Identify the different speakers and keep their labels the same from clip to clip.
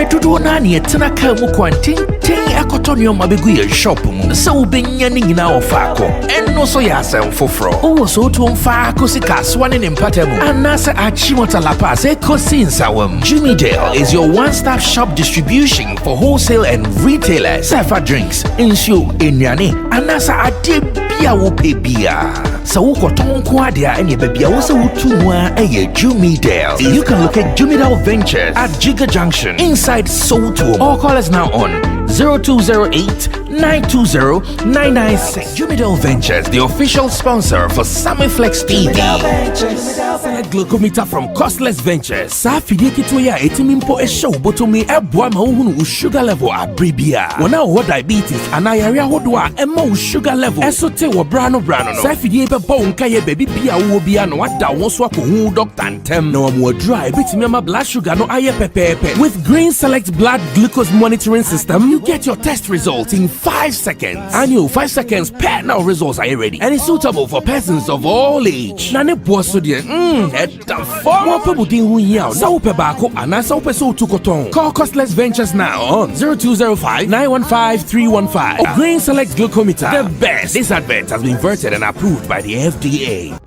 Speaker 1: Dodo na ne tena ka mu kwanten akotonyo mabegu ye shop mu se wo benya ne nyina wo faako enno so ya asem foforo wo so to mfaako sika so ne mpatamu anase achimota la pass ekosi nsawam. Jimmy Dale is your one-stop shop distribution for wholesale and retailers. Safa drinks, insure, enyane, anase ade bia wo pebia. So wo koton ko ade a ene bebia wo se wo tumwa eye Jimmy Dale. You can locate Jimmy Dale Ventures at Giga Junction inside Soto, or call us now on 0208-920-996. Jumidal Ventures, the official sponsor for Sammy Flex TV. Select glucometer from Costless Ventures. Safidi kitoya etimimpo e show botomi ebwa mahunu sugar level abribia. Wana ho diabetes anayarea hodwa emma sugar level. Esote wo brano no. Safidi ebe bon kaye baby bia wo bia no wada won so akohu doctor ntem. Na wo dry bitimi ma blood sugar no aye pepepe. With Green Select blood glucose monitoring system, you get your test results in 5 seconds. And you 5 seconds pair now results are ready. And it's suitable for persons of all age. Nane boso die the form of pebudin hu yaw. Sa pe bako ana sa pe so tukoton. Call Costless Ventures now on 0205-915-315. Green Select Glucometer, the best. This advert has been vetted and approved by the FDA.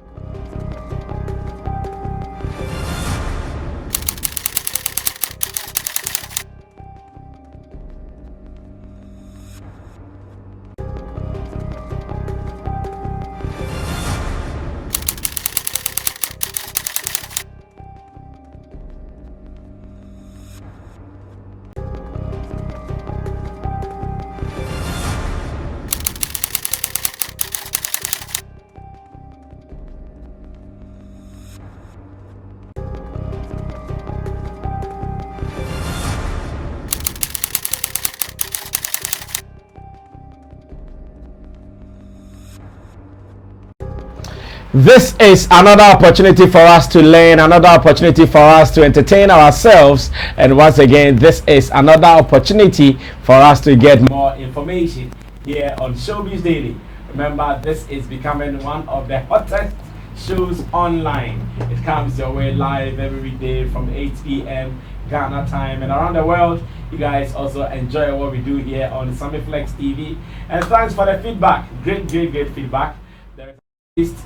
Speaker 2: This is another opportunity for us to learn, another opportunity for us to entertain ourselves, and once again, this is another opportunity for us to get more information here on Showbiz Daily. Remember, this is becoming one of the hottest shows online. It comes your way live every day from 8 p.m. Ghana time, and around the world. You guys also enjoy what we do here on Sammy Flex TV, and thanks for the feedback. Great feedback.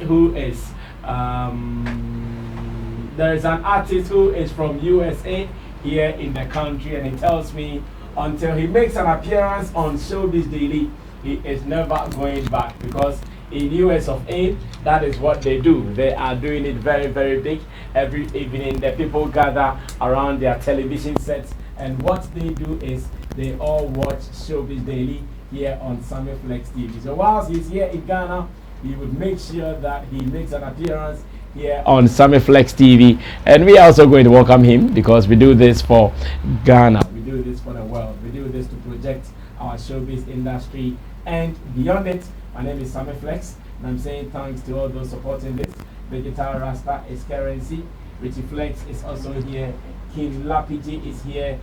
Speaker 2: Who is there is an artist who is from USA here in the country, and he tells me until he makes an appearance on Showbiz Daily, he is never going back, because in US of A, that is what they do. They are doing it very, very big. Every evening the people gather around their television sets, and what they do is they all watch Showbiz Daily here on Sammy Flex TV. So whilst he's here in Ghana, he would make sure that he makes an appearance here on Sammy Flex TV, and we are also going to welcome him, because we do this for Ghana. We do this for the world. We do this to project our showbiz industry and beyond it. My name is Sammy Flex, and I'm saying thanks to all those supporting this. Vegetal Rasta is Currency. Richie Flex is also here. King Lapiji is here.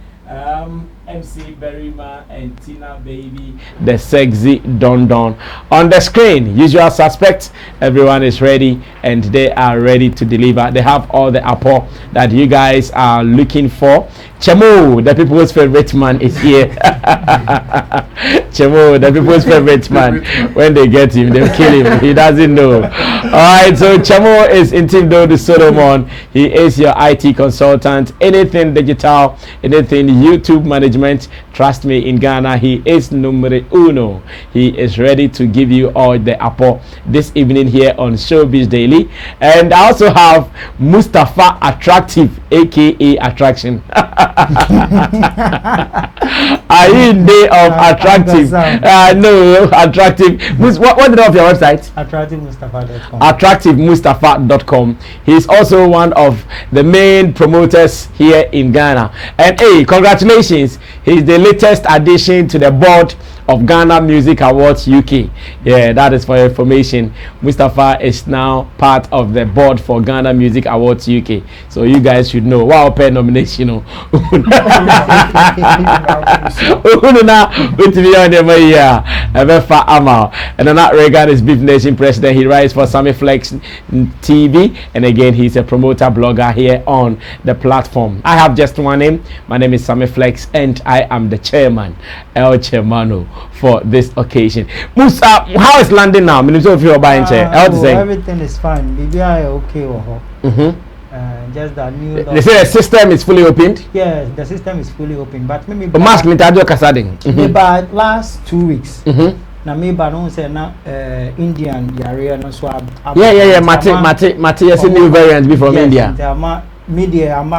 Speaker 2: MC Berryman and Tina Baby, the sexy Don Don on the screen. Usual suspects. Everyone is ready, and they are ready to deliver. They have all the apple that you guys are looking for. Chemo, the people's favorite man, is here. Chemo, the people's favorite man. When they get him, they'll kill him. He doesn't know. Alright, so Chemo is in Team Do the Solomon. He is your IT consultant. Anything digital, anything YouTube management, trust me, in Ghana, he is numero uno. He is ready to give you all the apple this evening here on Showbiz Daily. And I also have Mustafa Attractive, aka Attraction. Are you in day of attractive? No, attractive. What the name of your website?
Speaker 3: AttractiveMustafa.com.
Speaker 2: AttractiveMustafa.com. He's also one of the main promoters here in Ghana. And hey, congratulations! He's the latest addition to the board
Speaker 3: of Ghana Music Awards UK. Yeah, that is for your information. Mustafa is now part of the board for Ghana Music Awards UK. So you guys should know. Wow, pen nomination. And then that Reagan is Beef Nation president. He writes for Sammy Flex TV, and again he's a promoter blogger here on the platform. I have just one name. My name is Sammy Flex, and I am the chairman, El Chairmano, for this occasion. Musa, how is London now?
Speaker 4: Everything is fine. Maybe I okay. Just that new.
Speaker 3: They say the system is fully opened.
Speaker 4: Yes, the system is fully open, but maybe.
Speaker 3: But mask me tadio kasading.
Speaker 4: Maybe last 2 weeks. Na maybe no say na Indian area no so.
Speaker 3: Yeah. Mate. Yes, new variants be from India.
Speaker 4: Media I'm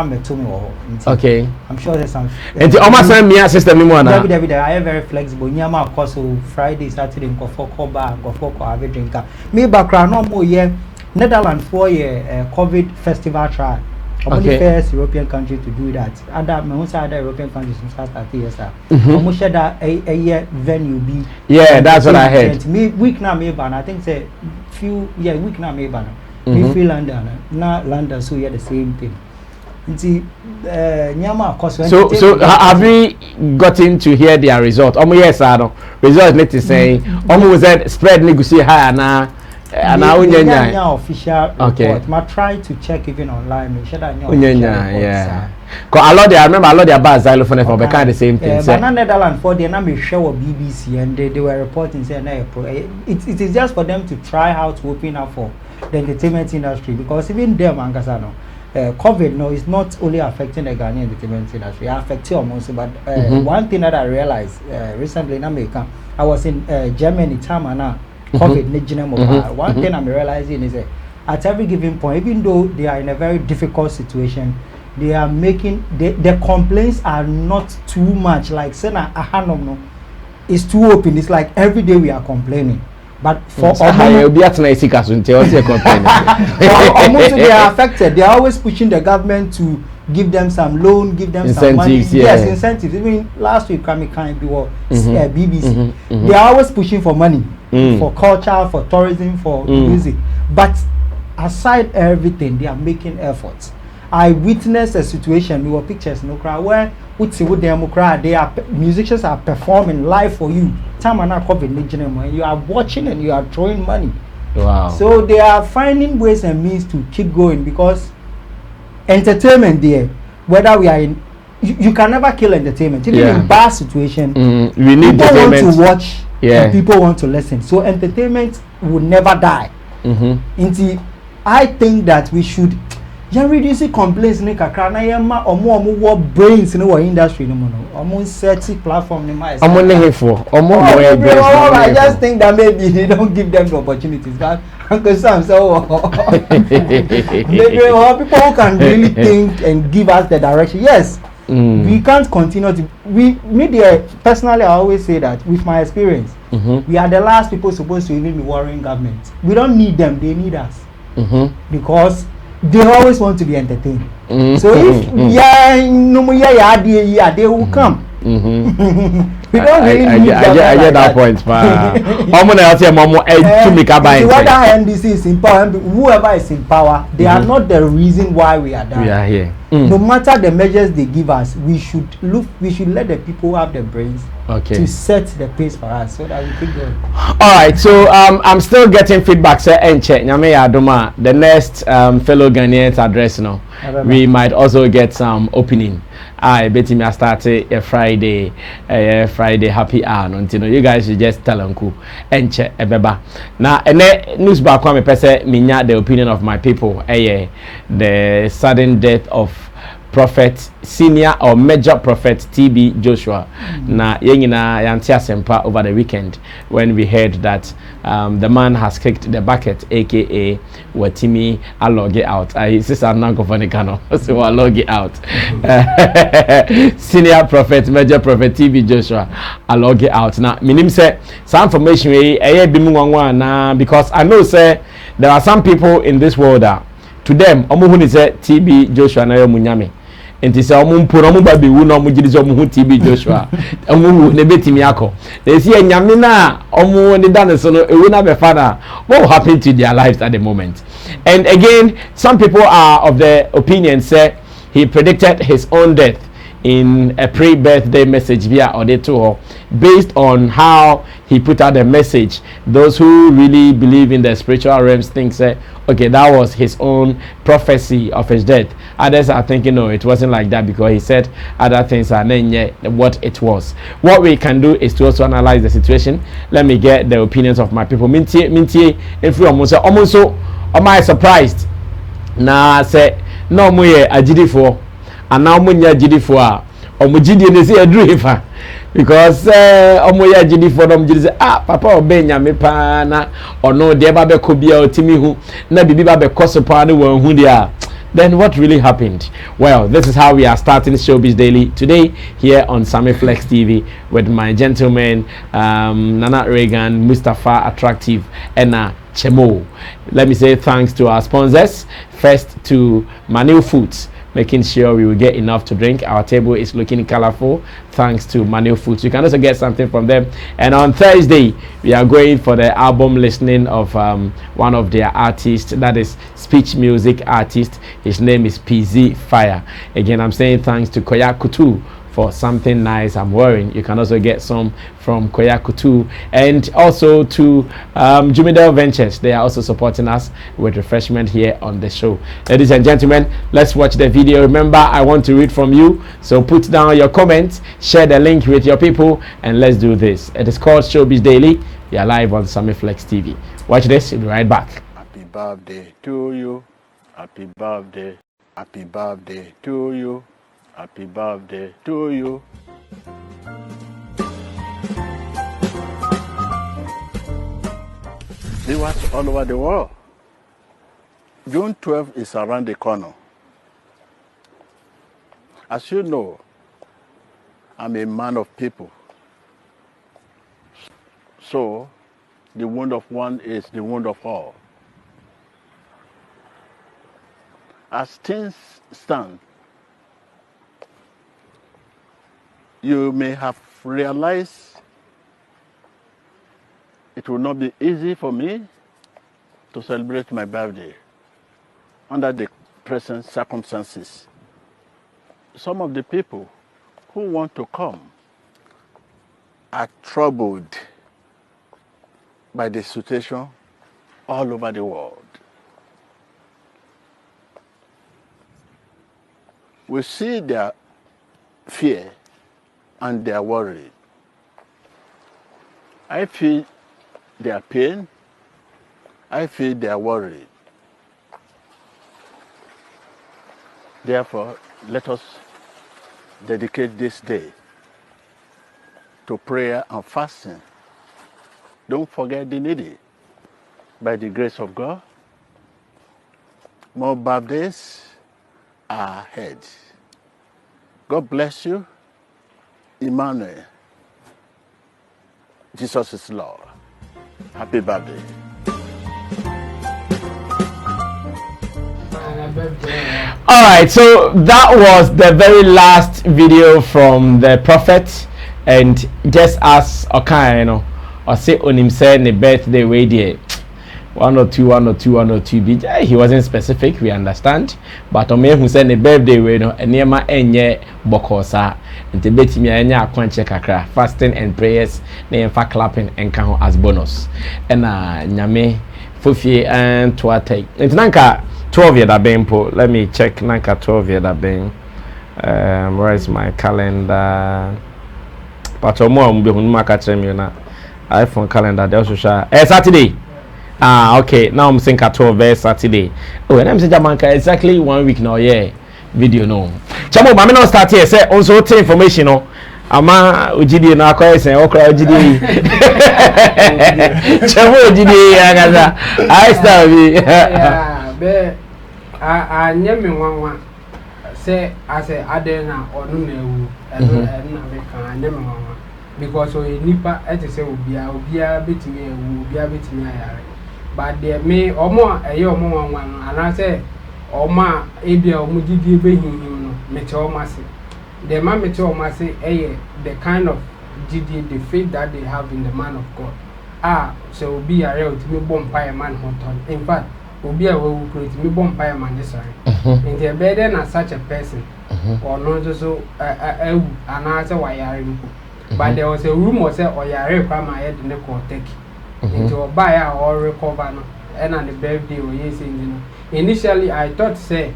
Speaker 3: okay.
Speaker 4: I'm sure there's some.
Speaker 3: And the almost same system ni mo na.
Speaker 4: David, I am very flexible. Nyama of course Friday, Saturday go for bar, go for have a drink. Me background no more year Netherlands 4 year COVID festival trial. I'm the first European country to do that. Other European countries start at years. Almost share that a year venue be.
Speaker 3: Yeah, that's what I heard.
Speaker 4: Me week now me ban. I think say few week now me ban. Me free London, not London, so you the same thing. So
Speaker 3: have we gotten to hear their result? Yes, I know. Result need to say almost said spread negotiate higher now. And now
Speaker 4: official report. I try to check even online. Make sure that
Speaker 3: yeah. Cause I remember a lot of bad xylophone for kind of the same thing.
Speaker 4: But Netherlands for they not show BBC and they were reporting saying it is just for them to try how to open up for the entertainment industry, because even them COVID is not only affecting the Ghanaian entertainment industry, it affects almost. But one thing that I realized recently in America, I was in Germany time and now COVID one thing I'm realizing is that at every given point, even though they are in a very difficult situation, they are making the complaints are not too much. Like saying it's too open. It's like every day we are complaining. But for almost they are affected. They are always pushing the government to give them some loan, give them
Speaker 3: incentives,
Speaker 4: some money.
Speaker 3: Yeah.
Speaker 4: Yes, incentives. Even last week, BBC. They are always pushing for money for culture, for tourism, for music. But aside everything, they are making efforts. I witnessed a situation. There were pictures, where musicians are performing live for you. And you are watching and you are throwing money.
Speaker 3: Wow.
Speaker 4: So they are finding ways and means to keep going, because entertainment there, whether we are in, you can never kill entertainment. Even in bad situation,
Speaker 3: we need
Speaker 4: people want to watch
Speaker 3: and
Speaker 4: people want to listen. So entertainment will never die. I think that we should reduce complaints in the brains in our industry. Platform.
Speaker 3: I
Speaker 4: just think that maybe they don't give them the opportunities. But Uncle Sam, maybe people who can really think and give us the direction. Yes, we can't continue to. Media, personally, I always say that with my experience, we are the last people supposed to even be worrying government. We don't need them; they need us, because they always want to be entertained. So if they will come. We don't really need
Speaker 3: I get that point.
Speaker 4: Whether NDC is in power, whoever is in power, they are not the reason why we are there.
Speaker 3: We are here.
Speaker 4: No matter the measures they give us, we should let the people have the brains to set the pace for us, so that we keep going.
Speaker 3: Alright, so I'm still getting feedback, sir. The next fellow Ghanaians address now. We might also get some opening. I bet him I started a Friday happy hour until you guys should just tell uncle and check a beba. Now news back when me minya the opinion of my people. The sudden death of Prophet Senior or Major Prophet TB Joshua. Na yengina yantia sempa over the weekend when we heard that the man has kicked the bucket, aka Watimi Aloge out. His sister now go for the cano, so Aloge out. Senior Prophet, Major Prophet TB Joshua Aloge out. Now minim say some information we na because I know say there are some people in this world that to them omuhuni say TB Joshua na yo munyame. enti se omo mpo no mo ba be wu no mo gidi so mo hu TB Joshua omo wu ne betimi akọ na esi enyame na omo ne da ne so no ewu na be father what will happen to their lives at the moment. And again, some people are of the opinion say he predicted his own death in a pre-birthday message via audio based on how he put out the message. Those who really believe in the spiritual realms think say, okay, that was his own prophecy of his death. Others are thinking, no, it wasn't like that because he said other things are not what it was. What we can do is to also analyze the situation. Let me get the opinions of my people. Mintie, if you almost so, am I surprised? Nah, say no more agidi for. And now munya jidi for omujidi ne say adru hifa because omoya jidi for them jidi say papa obenya me pa na ono de ba be ko bia otimi hu na bibi ba be koso pa ne wan hu dia. Then what really happened? Well, this is how we are starting Showbiz Daily today here on Sammy Flex TV with my gentlemen Nana Reagan, Mustafa Attractive, and Chemo. Let me say thanks to our sponsors. First to Manu Foods, making sure we will get enough to drink. Our table is looking colorful thanks to Manu Foods. You can also get something from them. And on Thursday, we are going for the album listening of one of their artists, that is speech music artist. His name is PZ Fire. Again, I'm saying thanks to Koya Kutu for something nice I'm wearing. You can also get some from Koya Kutu, and also to Jumidel Ventures. They are also supporting us with refreshment here on the show. Ladies and gentlemen, let's watch the video. Remember, I want to read from you, so put down your comments, share the link with your people, and let's do this. It is called Showbiz Daily. We are live on Sammy Flex TV. Watch this, we'll be right back.
Speaker 5: Happy birthday to you. Happy birthday. Happy birthday to you. Happy birthday to you. Viewers all over the world, June 12th is around the corner. As you know, I'm a man of people. So, the wound of one is the wound of all. As things stand, you may have realized it will not be easy for me to celebrate my birthday under the present circumstances. Some of the people who want to come are troubled by the situation all over the world. We see their fear and they are worried. I feel their pain. I feel they are worried. Therefore, let us dedicate this day to prayer and fasting. Don't forget the needy. By the grace of God, more birthdays are ahead. God bless you. Emmanuel, Jesus is Lord. Happy birthday.
Speaker 3: All right, so that was the very last video from the prophet, and just as Okano, or say on him said the birthday way there. 1 or 2 BJ. He wasn't specific, we understand. But on me who said the birthday way no and near my enye bokosa and the bet me anya kwanche kakra fasting and prayers na fa clapping and kan as bonus. And nyame fofi and twatay. It's nanka 12 year da benpo. Let me check nanka 12 year da ben. Where is my calendar? But omo mbe hunu maka trem na iPhone calendar dey also show Saturday. Okay, now I'm saying 12 Saturday. Oh, and I'm saying Jamanka exactly 1 week now, yeah. Video no. Chamo, but me not start here. Say also take information no. Ama ujidi na kwa say okra ujidi. Chamo ujidi agaza. I start be.
Speaker 6: Yeah, be nyame wanwa. Say I say ade na onu na ewu. Na me kan nyame wanwa. Because o nipa e say obia betimi ewu, obia betimi ayare. But there me omo eye omo wanwan ana say oma ebia omo gidi ebe hinhim no meteomasi. The man meteomasi the kind of GD, the faith that they have in the man of God. So be a real to me bomb by a man hot. In fact, will be a will create me bomb by a man necessary. In the better as such a person, or not so and answer why I am. But there was a rumor say or ya require my head in the court take into a buyer or recover and on the birthday or yes initially I thought say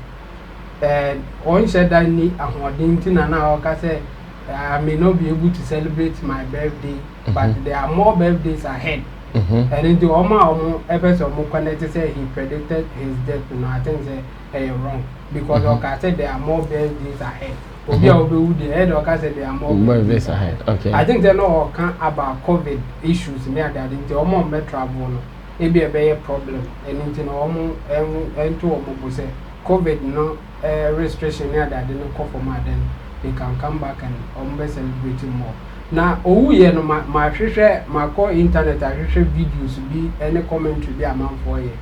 Speaker 6: on said I need a hoarding and now I say I may not be able to celebrate my birthday, but there are more birthdays ahead. And into Oma episode more connected say he predicted his death. I think say wrong because like I said there are more birthdays ahead. The head or said there are more birthdays ahead.
Speaker 3: Okay.
Speaker 6: I think they know about COVID issues near that into Oma travel. It be a big problem and into Oma and to Omo say COVID no restriction near that didn't call for my then. They can come back and celebrating more. Now, no, my share, my core internet, I share videos be any commentary be amount for you.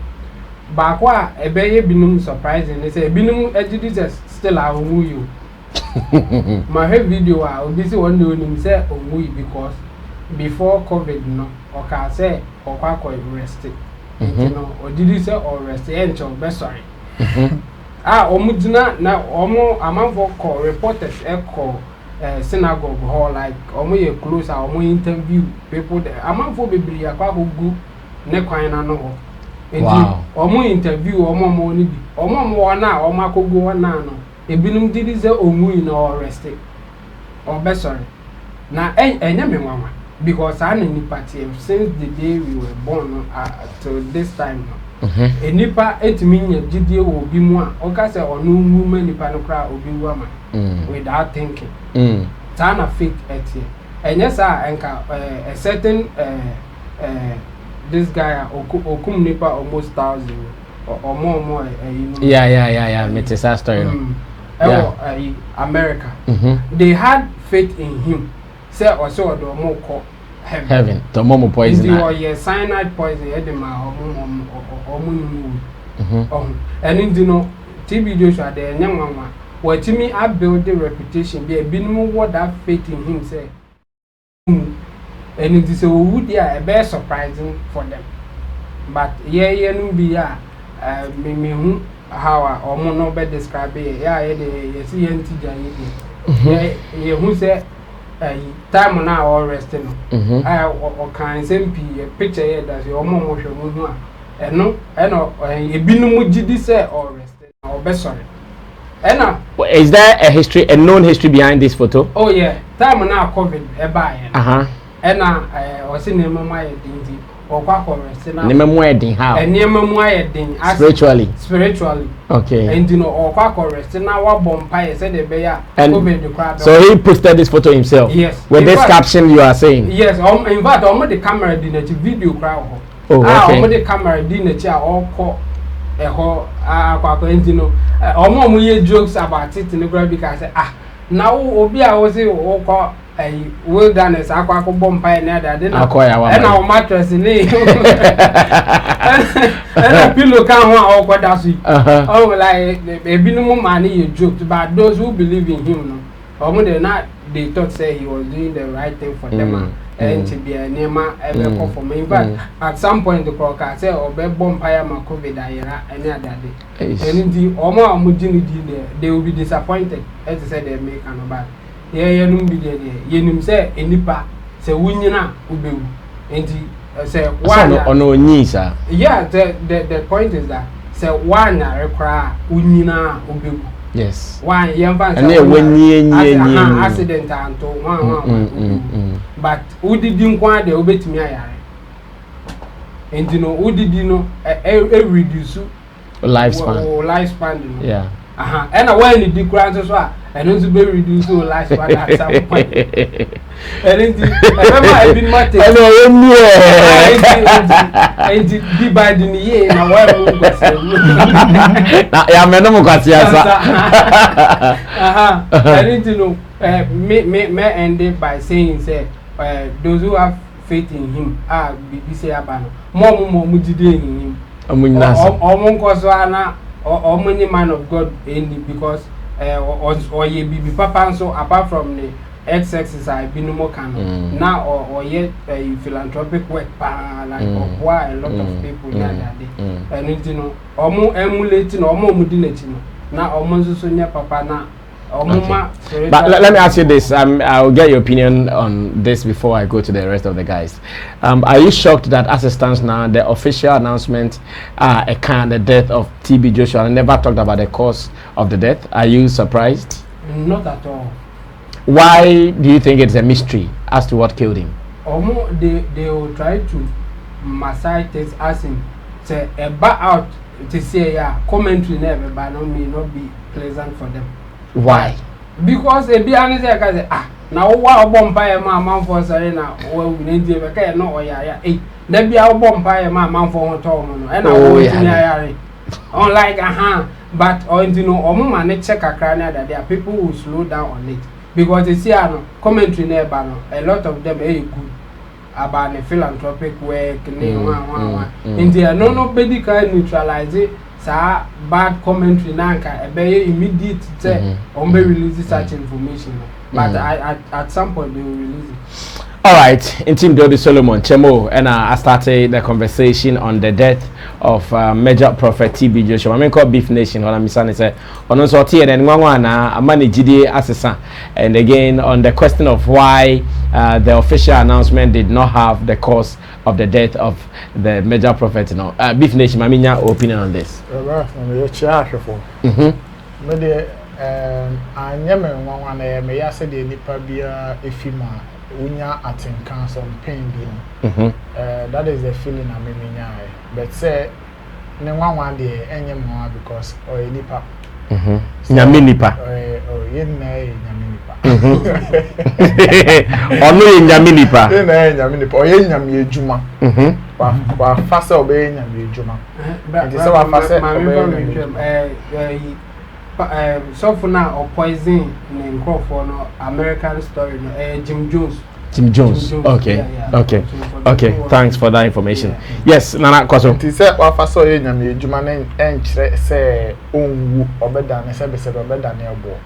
Speaker 6: But what a baby binum surprising, they say binum editors still are you. My head video, I will be one doing himself because before COVID, no, or can say or quite arrested, you know, or did you say or arrested, or best sorry. Omudina na omo amanfo call reporters call synagogue hall like omo ye close omo interview people there amanfo bebiri akwa gugu ne kwan na no ho enti omo interview omo mo ni bi omo mo na omo akogu na no ebinum didi se onwu na arrest or be sorry na enya me nwanwa because I ni party since the day we were born to this time no. Enipa etimi nya gidie wo bi mu a oka se onu nwuma nipa no kra obi wu ma without thinking tana faith etie enye sa enka a certain this guy okum nipa almost 1,000 or more
Speaker 3: yeah metesa story
Speaker 6: America they had faith in him say also do mo ko heaven
Speaker 3: the momo poison
Speaker 6: the cyanide poison edema and you know TB Joshua the nyamwa what me I build the reputation be a minimum what that faith in him say and it is a wood a very surprising for them but no be me how or no be describe the see who say time now all resting or can send a picture here that your mom show and no a binum gidi say or resting or best sorry and
Speaker 3: is there a known history behind this photo?
Speaker 6: Oh yeah, time now COVID a buy and I was in my dingy or quack or resting
Speaker 3: how
Speaker 6: and near my ding spiritually
Speaker 3: okay
Speaker 6: and you know or quack or resting now what bompire said the bear
Speaker 3: and
Speaker 6: COVID the crowd
Speaker 3: so he posted this photo himself
Speaker 6: yes
Speaker 3: with this caption you are saying
Speaker 6: yes in fact almost the camera didn't video crowd almost the camera didn't all call a whole you know almost we jokes about it in the graphic because now obi I was call a wilderness aqua bompire near that and our mattress in and a pillow can one or that's it oh like a minimum money you joked but those who believe in him no not they thought say he was doing the right thing for them and to be a nema ever for me but at some point the clock I say or be bompire ma COVID any other day and the omo mujini they will be disappointed as I said they make an bad yeah no be there yenum say enipa say wunyina ubewu enti say one
Speaker 3: ono nyisa
Speaker 6: yeah the point is that say one rekra wunyina ubewu
Speaker 3: yes
Speaker 6: one yemfa
Speaker 3: say wenye
Speaker 6: accident anto one but udidi nkwa de obetimi ayare enti no udidi no reduce lifespan
Speaker 3: yeah
Speaker 6: and when the decrease so and also be reduced to lifespan at some point and it remember been matter and divide in year na why we go say
Speaker 3: na ya me no mo kwase asa
Speaker 6: and you know me ended by saying say those who have faith in him be say abano more jide in him
Speaker 3: omunyasa
Speaker 6: omunkoso ana or many man of God in because or ye be papa so apart from the exercise I be no more can now or yet philanthropic work like why a lot of people and you know almost emulating almost mudinating now almost so near papa now. Okay.
Speaker 3: But let me ask you this. I'll get your opinion on this before I go to the rest of the guys. Are you shocked that as it stands now, the official announcement a kind of death of TB Joshua and never talked about the cause of the death? Are you surprised?
Speaker 6: Not at all.
Speaker 3: Why do you think it's a mystery as to what killed him?
Speaker 6: They will try to massage this as in say a back out to say commentary never, but no may not be pleasant for them.
Speaker 3: Why?
Speaker 6: Because a be honest, I can say now what bomb by a man for Serena well we need to make no there be our bomb by a man for Tom and unlike but or you know or man check a crania that there are people who slow down on it because they see commentary never a lot of them good about the philanthropic work in there nobody can neutralize it. Bad commentary nanka immediate say release such information but at some point they will release it.
Speaker 3: All right, in Team Dodi Solomon Chemo and I started the conversation on the death of Major Prophet TB Joshua. I mean called Beef Nation when I'm saying say on sortie and a manage assessor and again on the question of why the official announcement did not have the cause of the death of the Major Prophet. You know, Beef Nation, I mean your opinion on this.
Speaker 7: Unya atinkan some pain that is the feeling I'm in. But say no one day any more because or nipa
Speaker 3: nyaminipa
Speaker 7: or yenne nyaminipa
Speaker 3: onu nyaminipa
Speaker 7: nyaminipa or nyami ejuma wa fasa obey nyami ejuma it is our fasa so for now or poison in Crawford no American story no Jim Jones.
Speaker 3: Okay.
Speaker 7: Yeah.
Speaker 3: Okay.
Speaker 7: So
Speaker 3: okay. Thanks for that information. Yeah. Yes, Nana Kwaso.
Speaker 7: It say wa fa so ye nyame adwuma na enkyere say onwu obeda na se be obeda na ebo.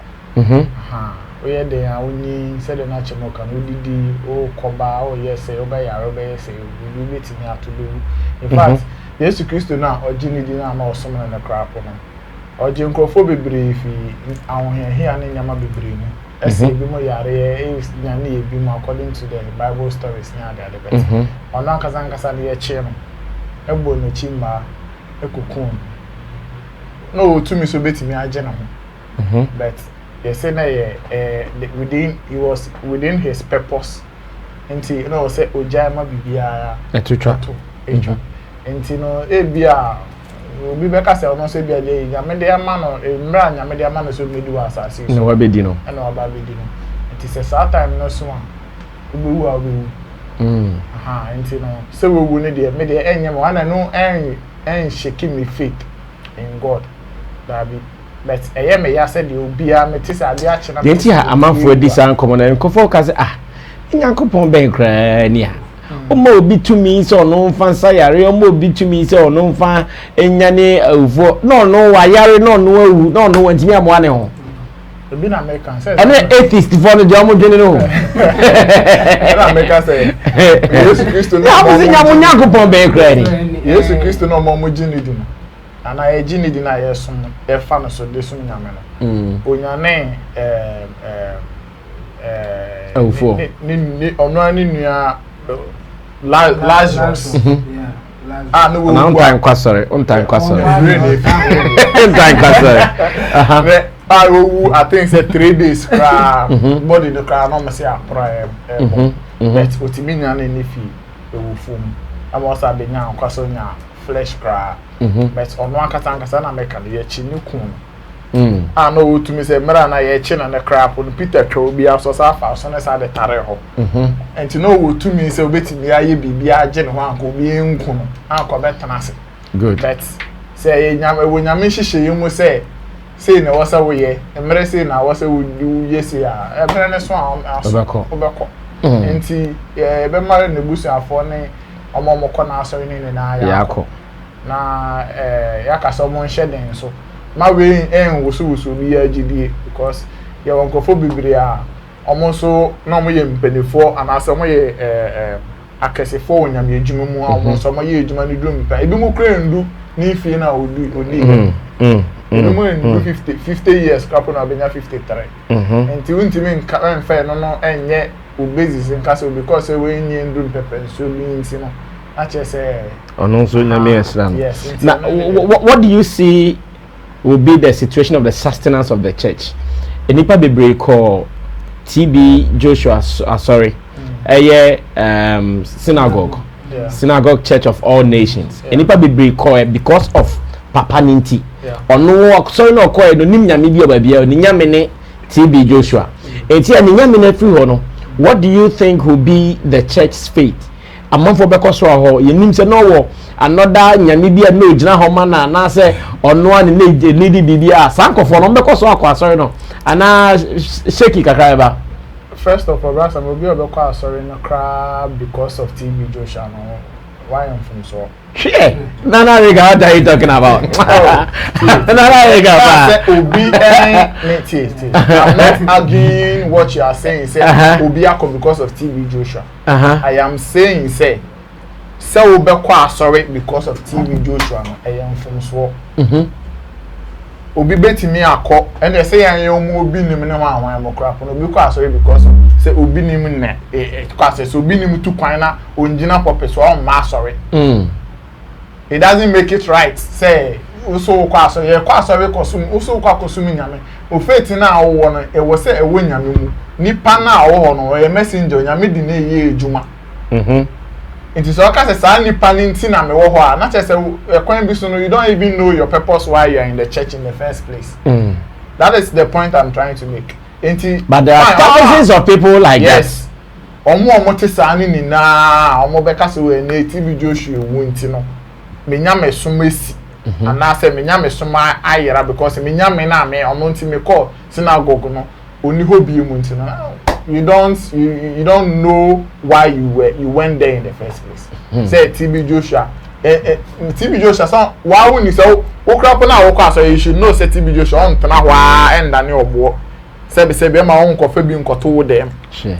Speaker 7: Oye de a onyi se de na chemoka no didi o koba o ye say obeya obeya say we meeting atulu. In fact, Jesus Christ na ogini di na osom na crap no. Oje nkrofo bebre fi ahohia ne nyama bebre no. Ese bi mo yare is nyane e bi mo according to the Bible stories nya ada de bet. Ono ankasa ne ye chi no. Egbo no chi ma ekukun. No to me so betimi age na ho. But they say na he was within his purpose. Nti you know say oja ma bibia
Speaker 3: etutwa.
Speaker 7: Nti no e bia obi be ka say ono say bia le nyame de ama no emra nyame de ama no so medu asase
Speaker 3: no wa bedi no
Speaker 7: na wa ba bedi no nti say that time no so a obewu a obewu nti no say we wu ne de me de enyem wana no en shake me faith in God that be but me ya say de obi a me tisa ade a chena
Speaker 3: de nti amanfo adi san komo na nkofo ka say nyankopon ben kra ni a omo obi tumi se ono mfa nsayare omo obi tumi se ono mfa enyane awufo no wa yare no awu no wantimi amoa ne ho
Speaker 7: obi na American say
Speaker 3: ene atheist for no de omo dwene no
Speaker 7: na American say Jesus Christ no
Speaker 3: ya mo nya mo nyankopon ben kra ni
Speaker 7: Jesus Christ no mo gini di no ana e gini di na yeso e fa no so de so nyame no onyane
Speaker 3: awufo
Speaker 7: ni ono ani nua Lazarus. No,
Speaker 3: on time kwasore. Time kwasore.
Speaker 7: I think say 3 days body the cry no me say apra but otiminya na nifi ewufum amos abenya kwaso nya flesh cry but ono akata na make na ye chi ni kun no otimi say mera na ye chi na na crap no Peter twa obi aso sa fa so na sa de tare ho enti no otimi say obetimi aye bibia age ne ho anko obi enku no anko betana se
Speaker 3: good
Speaker 7: but say nyame hihye yimu say na wasa wo ye emre say na wasa wo ye say a emre ne so obeko enti be mare ne busu afo ne omomoko na aso ni na yakọ na yakasa mo nhye den so my way was be a GD because you want to phobia almost so no way penny4 and as some way a case for when I'm a almost some year Jumani doom. I do more crane do Efia now would do 50 years couple of 53 and to mean current fair no and yet basis in castle because away in doing pepper so means you know I just say
Speaker 3: yes. Now what do you see will be the situation of the sustenance of the church? Enipa bebre call TB Joshua synagogue church of all nations. Enipa bebre call because of Papa Ninti. Ono sorry no call no nim nyame bi obabia ni nyame ne TB Joshua. Enti ani nyame na free ho no. What do you think will be the church's fate? Among for because ho yenim se no wo another nyame bia no gina ho ma na say ono an need bibia sankofo no because akwa sorry no ana shaky kakaiba.
Speaker 7: First of all, Rasa will be able sorry no crab because of TB Joshua no. Why I'm from so?
Speaker 3: Yeah. Nana Riga, what are you talking about? Nana Riga,
Speaker 7: I'm not arguing what you are saying. Say Obiako because of TB Joshua. I am saying say Obekwa sorry because of TB Joshua. No, I am from so. Obi beti me akọ and they say I am obi nim na wan mo crap no bi kwa sorry because say obi nim na kwase so obi nim tu kwan na onjina pop so on ma sorry. It doesn't make it right. Say so kwa sorry kosum so kwa kosum nyame o faith na wo no e wo say e wo nyame mu nipa na wo no e messenger nyame di na ye ejuma. It is all because any palinting and not just a you don't even know your purpose why you are in the church in the first place. That is the point I'm trying to make.
Speaker 3: But there are thousands of people like
Speaker 7: yes. Omo tesani ni na omo beka se we na TB Joshua wonti no. Menya me somesi. And na say menya me soma ayera because menya me na me omo nti me call synagogue no oni hobi munti no. You don't know why you went there in the first place. Say TB Joshua. TB Joshua so why when you sayokrapo na okwa so you should know say TB Joshua on tena hwa enda ne obo. Say be ma won kofa bi nkoto wo dem.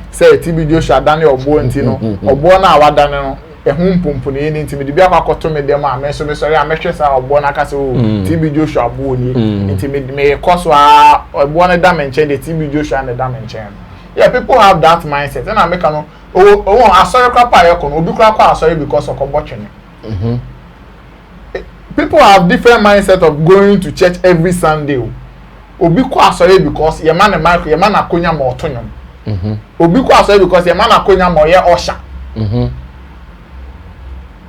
Speaker 7: Say TB Joshua dane obo nti no obo na awadane no ehumpumpu ne ni nti me de bi akwakoto me dem a me so me sorry a mehwe sa obo na ka se o TB Joshua obo ni nti me koso a obo na da menchen de TB Joshua na da menchen. Yeah, people have that mindset. And I make no sorry crap obi crap sorry because of watching. People have different mindset of going to church every Sunday. Obi kwa sorry because your man Michael, your man akonya mo otonyom. Obi kwa sorry because your man akonya mo ye osha.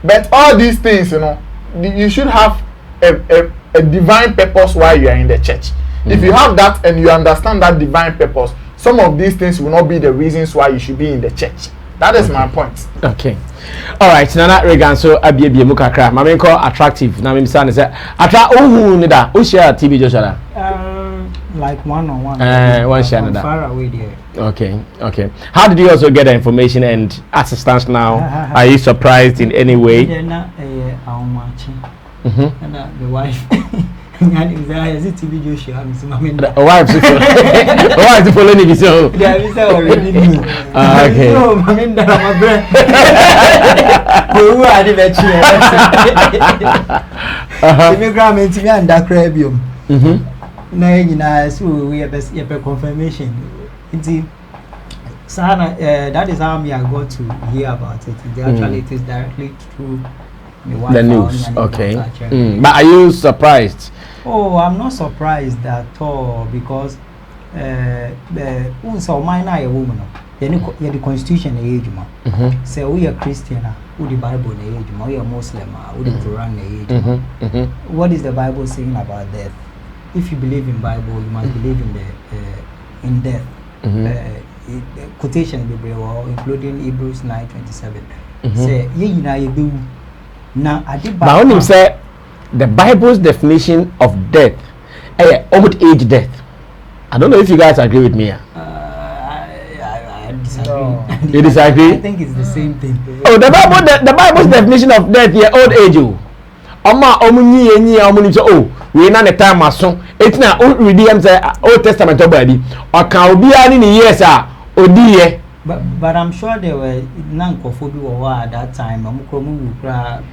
Speaker 7: But all these things, you should have a divine purpose why you are in the church. If you have that and you understand that divine purpose, some of these things will not be the reasons why you should be in the church. That is my point.
Speaker 3: Okay. All right. Nana Regan, so Abie Mukakra. My main call attractive. Now, I'm saying, attract. Oh, nida. Who share TB Joshua?
Speaker 4: Like one-on-one.
Speaker 3: One share that.
Speaker 4: Far away there.
Speaker 3: Okay. How did you also get the information and as it stands now? Are you surprised in any way?
Speaker 4: And the wife. Is it TB Joshua?
Speaker 3: Wife to follow me so.
Speaker 4: Yeah, we say already knew.
Speaker 3: Okay.
Speaker 4: No, my brother. Who are the veterans? Immigrant to me and that crabium. Now, so we have a confirmation. That is how me I got to hear about it. Actually, it is directly through
Speaker 3: the news. Okay. But are you surprised?
Speaker 4: Oh, I'm not surprised at all because the minor a woman. The constitution age say we are Christian, who the Bible age, we are Muslim, who the Quran age. What is the Bible saying about death? If you believe in Bible, you must believe in death. Quotation including Hebrews 9:27. Say ye now I did.
Speaker 3: But when you say the Bible's definition of death, old age death. I don't know if you guys agree with me.
Speaker 4: I disagree. No.
Speaker 3: You disagree?
Speaker 4: I think it's the same thing.
Speaker 3: Oh, the Bible's definition of death, old age. we na the time aso etina o read am say Old Testament obabi o kan obi ani ni years odiye.
Speaker 4: But I'm sure there were nankophobia at that time.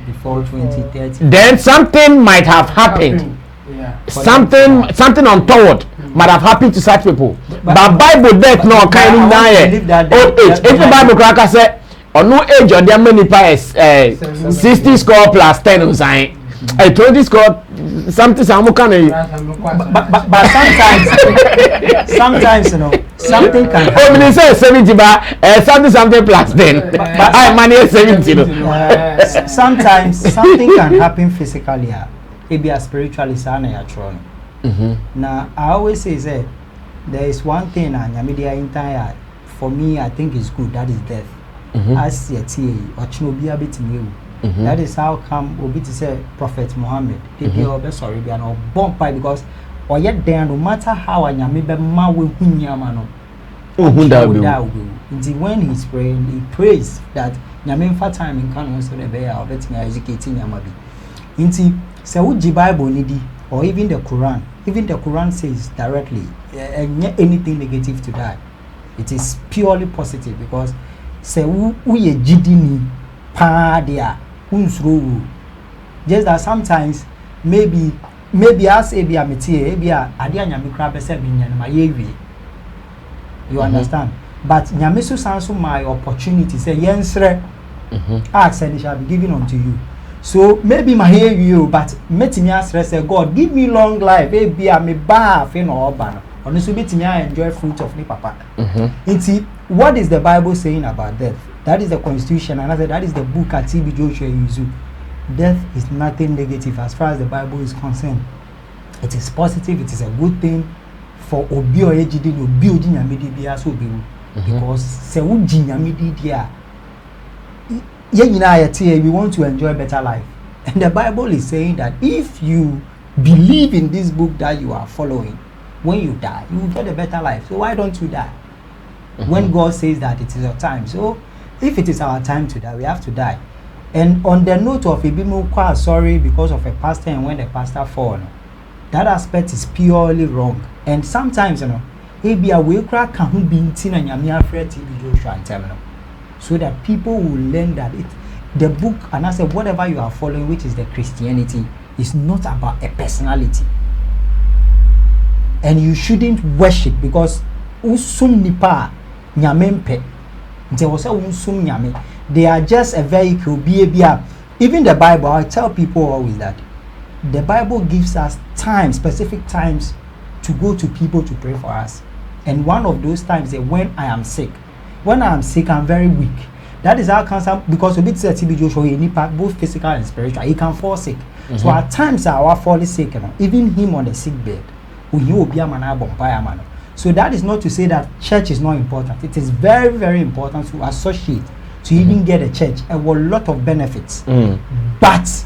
Speaker 4: Before 2030.
Speaker 3: Then something might have happened.
Speaker 6: Yeah.
Speaker 3: Something untoward might have happened to such people. But Bible death no kind of old age. If the Bible cracker say on no age or their many is 60 score plus 10 or something. 20 score something some kind of.
Speaker 4: But sometimes you know something can.
Speaker 3: Oh, when they say 70, but something plus 10. But I manage 70.
Speaker 4: Sometimes something can happen physically. It be a spiritually Now I always say there is one thing and media entire for me I think is good, that is death. As or that is how come Obi to say Prophet Muhammad sorry be an bomb because or yet there no matter how anyame be ma we hunyama no when he's praying he prays that nyame fa time in can so the be betting educating nyama bi nti say uji Bible ni di or even the Quran says directly anything negative to that. It is purely positive because say we jidini pa dia unsuru. Just that sometimes maybe as a be a metie be a ade anyame kra be se binya na yewi. You understand? But nyame so sanso my opportunity say yensre ask and it shall be given unto you. So maybe my hear you, but metimi asre say God give me long life. Be a me ba fe no oba. Honestly, metimi enjoy fruit of me papa. What is the Bible saying about death? That is the Constitution, and I said that is the book at TB Joshua Yuzu. Death is nothing negative as far as the Bible is concerned. It is positive. It is a good thing for obi or ejidi no obi odi nyamedi bia so obi because se uji nyamedi dia. We want to enjoy a better life. And the Bible is saying that if you believe in this book that you are following, when you die, you will get a better life. So why don't you die? When God says that it is your time. So if it is our time to die, we have to die. And on the note of Ibimu sorry because of a pastor and when the pastor fall, that aspect is purely wrong. And sometimes, maybe a way crack can be in and Yamia Fred TV Joshua and terminal. So that people will learn that the book, and I said whatever you are following, which is the Christianity, is not about a personality. And you shouldn't worship because usum nipa nyamempe. They are just a vehicle. Even the Bible, I tell people always that the Bible gives us time, specific times to go to people to pray for us. And one of those times is when I am sick. When I'm sick, I'm very weak. That is how cancer, because a bit said TB Joshua, both physical and spiritual, he can fall sick. So at times I will fall sick, even him on the sick bed. So that is not to say that church is not important. It is very, very important to associate, to even get a church. A lot of benefits. But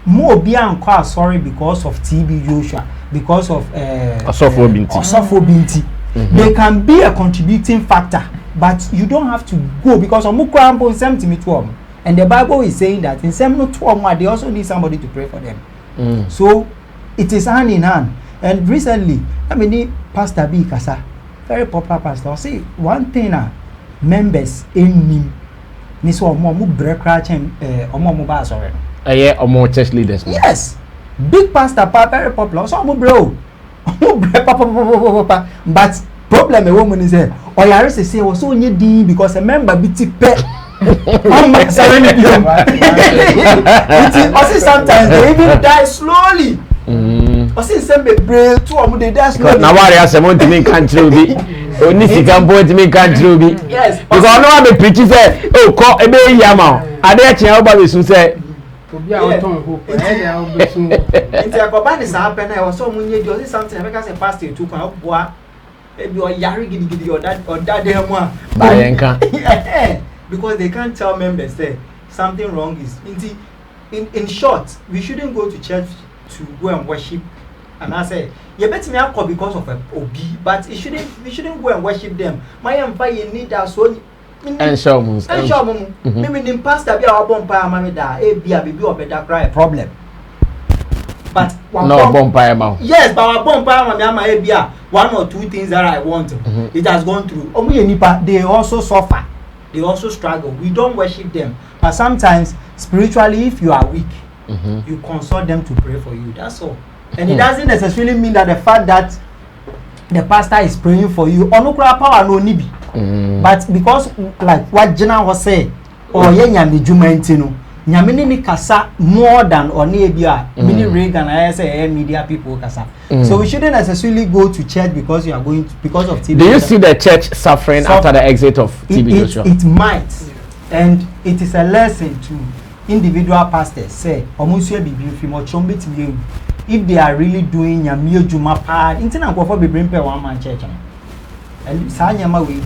Speaker 4: more beyond sorry because of TB Joshua, because of Osofo they can be a contributing factor. But you don't have to go because and the Bible is saying that in they also need somebody to pray for them. So it is hand in hand. And recently, Pastor B Kasa, very popular pastor, say one thing members in me
Speaker 3: church leaders.
Speaker 4: Yes, big pastor, very popular. So bro, but problem a woman is there. Or you say was so needy because a member BT pet. Sometimes they even die slowly. Or see some brave two they die slowly.
Speaker 3: Now what I want to make country be. Only if you can point to make country be.
Speaker 4: Yes.
Speaker 3: Because I know I'm a preacher say, oh, call a baby yama. I dare change about this who say.
Speaker 4: It's happening. I was so many years something because a pastor took out maybe or yari gidi or that because they can't tell members that something wrong is in short, we shouldn't go to church to go and worship. And I say, you bet me alcohol because of a OB, but we shouldn't go and worship them. My empire need us so
Speaker 3: and show
Speaker 4: maybe pastor be our bomb pa mamida a be or better cry problem. But
Speaker 3: No, bonfire mouth.
Speaker 4: Yes, but our bonfire maybe one or two things that I want. It has gone through. They also suffer. They also struggle. We don't worship them. But sometimes, spiritually, if you are weak, you consult them to pray for you. That's all. And it doesn't necessarily mean that the fact that the pastor is praying for you, power no nibi. But because, like what Jenna was saying, or Nyamini ni kasa more than Onebia, mini Reagan, I say media people kasa. So we shouldn't necessarily go to church because you are going to, because of TB.
Speaker 3: Do you see the church suffering after the exit of TB Joshua?
Speaker 4: It might, and it is a lesson to individual pastors. Say, if they are really doing Nyamio Juma part, internet go for be bring per one man church, and Sanyama we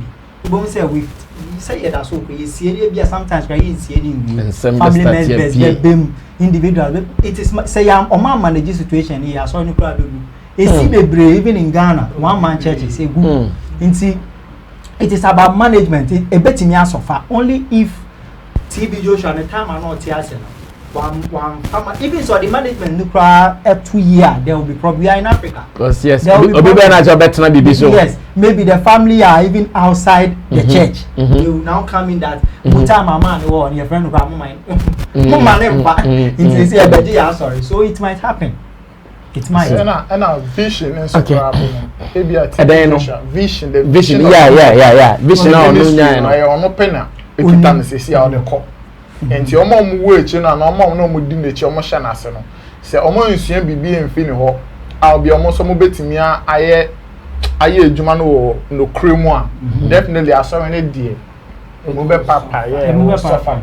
Speaker 4: don't say we. Say that so you see it sometimes you see it in family members individual. It is say I'm a man manage situation here so you crowd do even in Ghana one man church is a good it is about management a bit in suffer only if TB Joshua and the time are not here one even so the management nuclear 2 years there will be problem in Africa
Speaker 3: because yes
Speaker 4: yes maybe the family are even outside the church they will now come in that mama and your friend will sorry so it might happen
Speaker 7: and our vision is vision
Speaker 3: vision
Speaker 7: enti omo mu wechi na omo no mu di nechi omo hye na ase no se omo nsua bibi emfi ne ho a obi omo so mo betimi aye adwuma no kremu a definitely asori ne die mo be papa mo suffer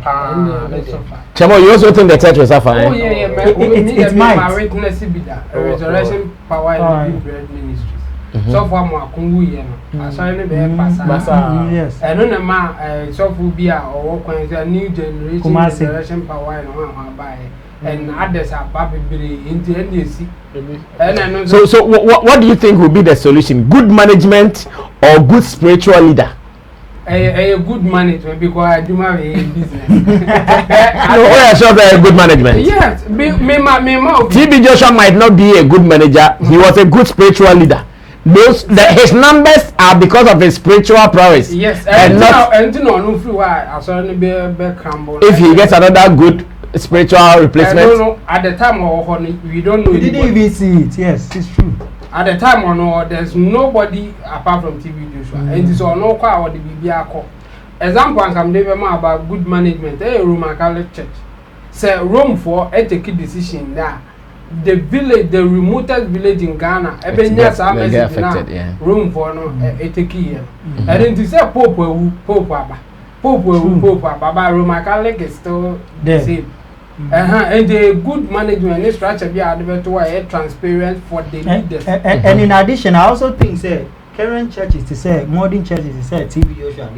Speaker 3: Chamo, you also think the church will suffer?
Speaker 6: Oh yeah, it might witness be that resurrection power in the bread ministries. So for more kungu yeno asori ne be pasa
Speaker 4: yes
Speaker 6: I don't know ma so for be or a new generation resurrection power in one buy and others are probably into NDC and
Speaker 3: so what do you think will be the solution? Good management or good spiritual leader?
Speaker 6: A good management because I do my business.
Speaker 3: I sure a good management.
Speaker 6: Yes,
Speaker 3: TB Joshua might not be a good manager. He was a good spiritual leader. His numbers are because of his spiritual prowess.
Speaker 6: Yes,
Speaker 3: and not if he gets another good spiritual replacement.
Speaker 6: No, at the time we don't know.
Speaker 4: We didn't even see it. Yes, it's true.
Speaker 6: At the time there's nobody apart from TB Joshua. And it's all no car or the BBA. Example, I'm never about good management. Roman Catholic Church. Say room for a take decision there. The village, the remotest village in Ghana, room for no a take here. And then to say Pope Baba Roman Catholic is still the same. And the good management structure be advertised transparent for the leaders.
Speaker 4: And in addition, I also think say current churches to say modern churches to say TB Joshua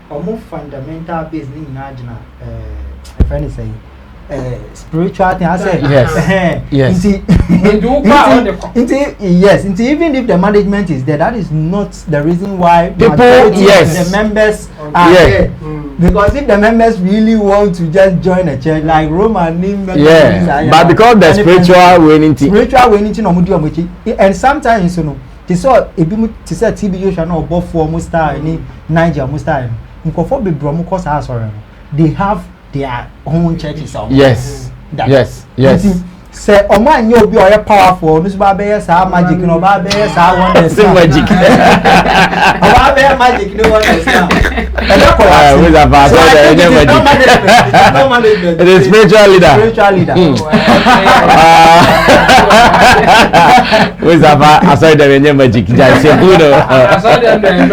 Speaker 4: or more fundamental business in Najna. If anything. Spiritual thing. I said
Speaker 3: yes.
Speaker 4: Yes. Even if the management is there, that is not the reason why
Speaker 3: the
Speaker 4: members are there. Because if the members really want to just join a church like Roman,
Speaker 3: but because the spiritual winning,
Speaker 4: and sometimes they saw to say TB Joshua no both for Musta any Niger Musta they have their own churches.
Speaker 3: Yes.
Speaker 4: Say, oh man, you'll be all powerful. Miss Barbeas, our magic, no Barbeas, I want to see magic. Magic, no one is now.
Speaker 3: It is spiritual leader. Who's a I saw them in your magic. I
Speaker 6: saw them in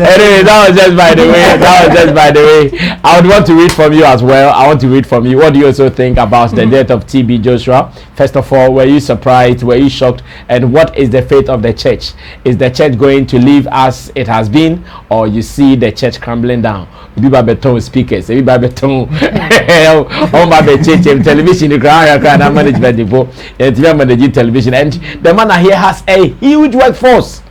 Speaker 3: anyway, that was just by the way. I would want to read from you as well. I want to read from you. What do you also think about the death of TB Joshua? First of all, were you surprised? Were you shocked? And what is the fate of the church? Is the church going to live as it has been, or you see the church crumbling down? Biba beton speakers, biba beton. Oh my television, the ground management depot, television, and the man here has a huge workforce.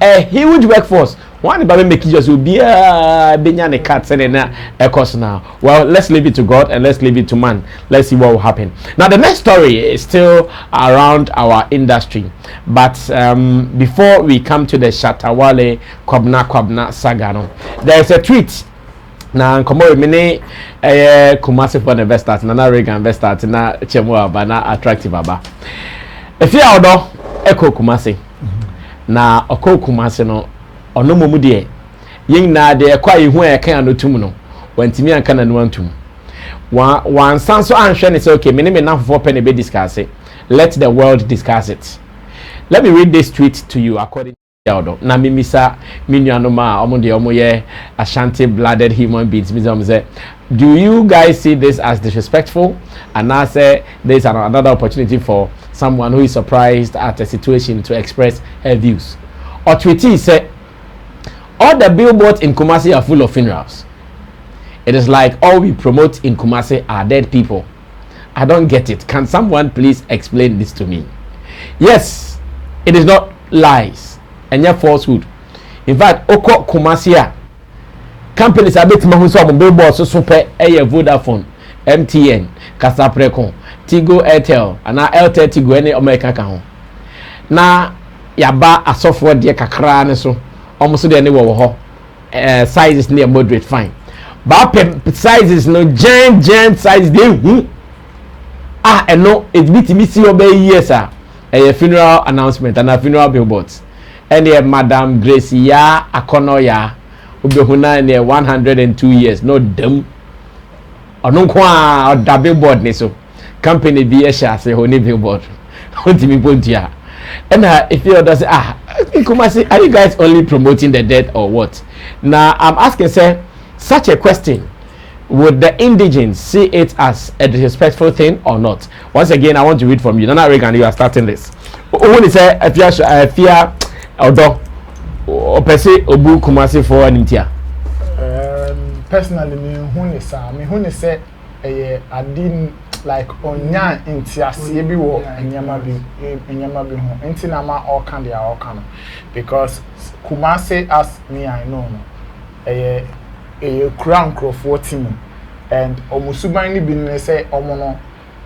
Speaker 3: A huge workforce. One baby make just will be a cat and a course now. Well, let's leave it to God and let's leave it to man. Let's see what will happen. Now, the next story is still around our industry, but before we come to the Shatta Wale Kwabna saga, no, there is a tweet. Now, come on, many Kumasi for investors, na Reagan investors, na Chemwa, na attractive aba. Efia odo eko Kumasi. Na oko Kumasi no ono momu de yin na de kwa ihu e kan anotum no wantimi anka na no antum wan sanso anhwe ne say okay me na for pen be discuss it. Let the world discuss it. Let me read this tweet to you according to Odo. Na mimisa minuanoma omo de omo ye Ashanti blooded human beings. Me say, do you guys see this as disrespectful? And I say there's another opportunity for someone who is surprised at a situation to express her views. Or tweety said, all the billboards in Kumasi are full of funerals. It is like all we promote in Kumasi are dead people. I don't get it. Can someone please explain this to me? Yes, it is not lies and yet falsehood. In fact, Oko Kumasi companies are bit mahuso billboards so super Vodafone, MTN, Casapreco, Tigo, Airtel, and now Airtel Tigo any America ka na yaba a software de kakra ne so almost de ne wo sizes near moderate fine but sizes no giant size dey and no it beat me see obey years a funeral announcement and a funeral billboards and Madam Grace ya Akonoya obehuna ne 102 years no dem ono kwa da billboard ne so company bi e sha say ho ne billboard ontimi pontia and if you does Kumasi, are you guys only promoting the dead or what? Now I'm asking, sir, such a question, would the indigents see it as a disrespectful thing or not? Once again, I want to read from you. Nana Reagan, you are starting this. When you say Efia Odo or Pese Obu Kumasi for an India?
Speaker 7: Personally, me say I didn't like onya intiasie bi wo enyama bi ho enti na ma all kan dia all kan because Kumasi as me I know no crown crofo team and omusuban ni bi ne say omo no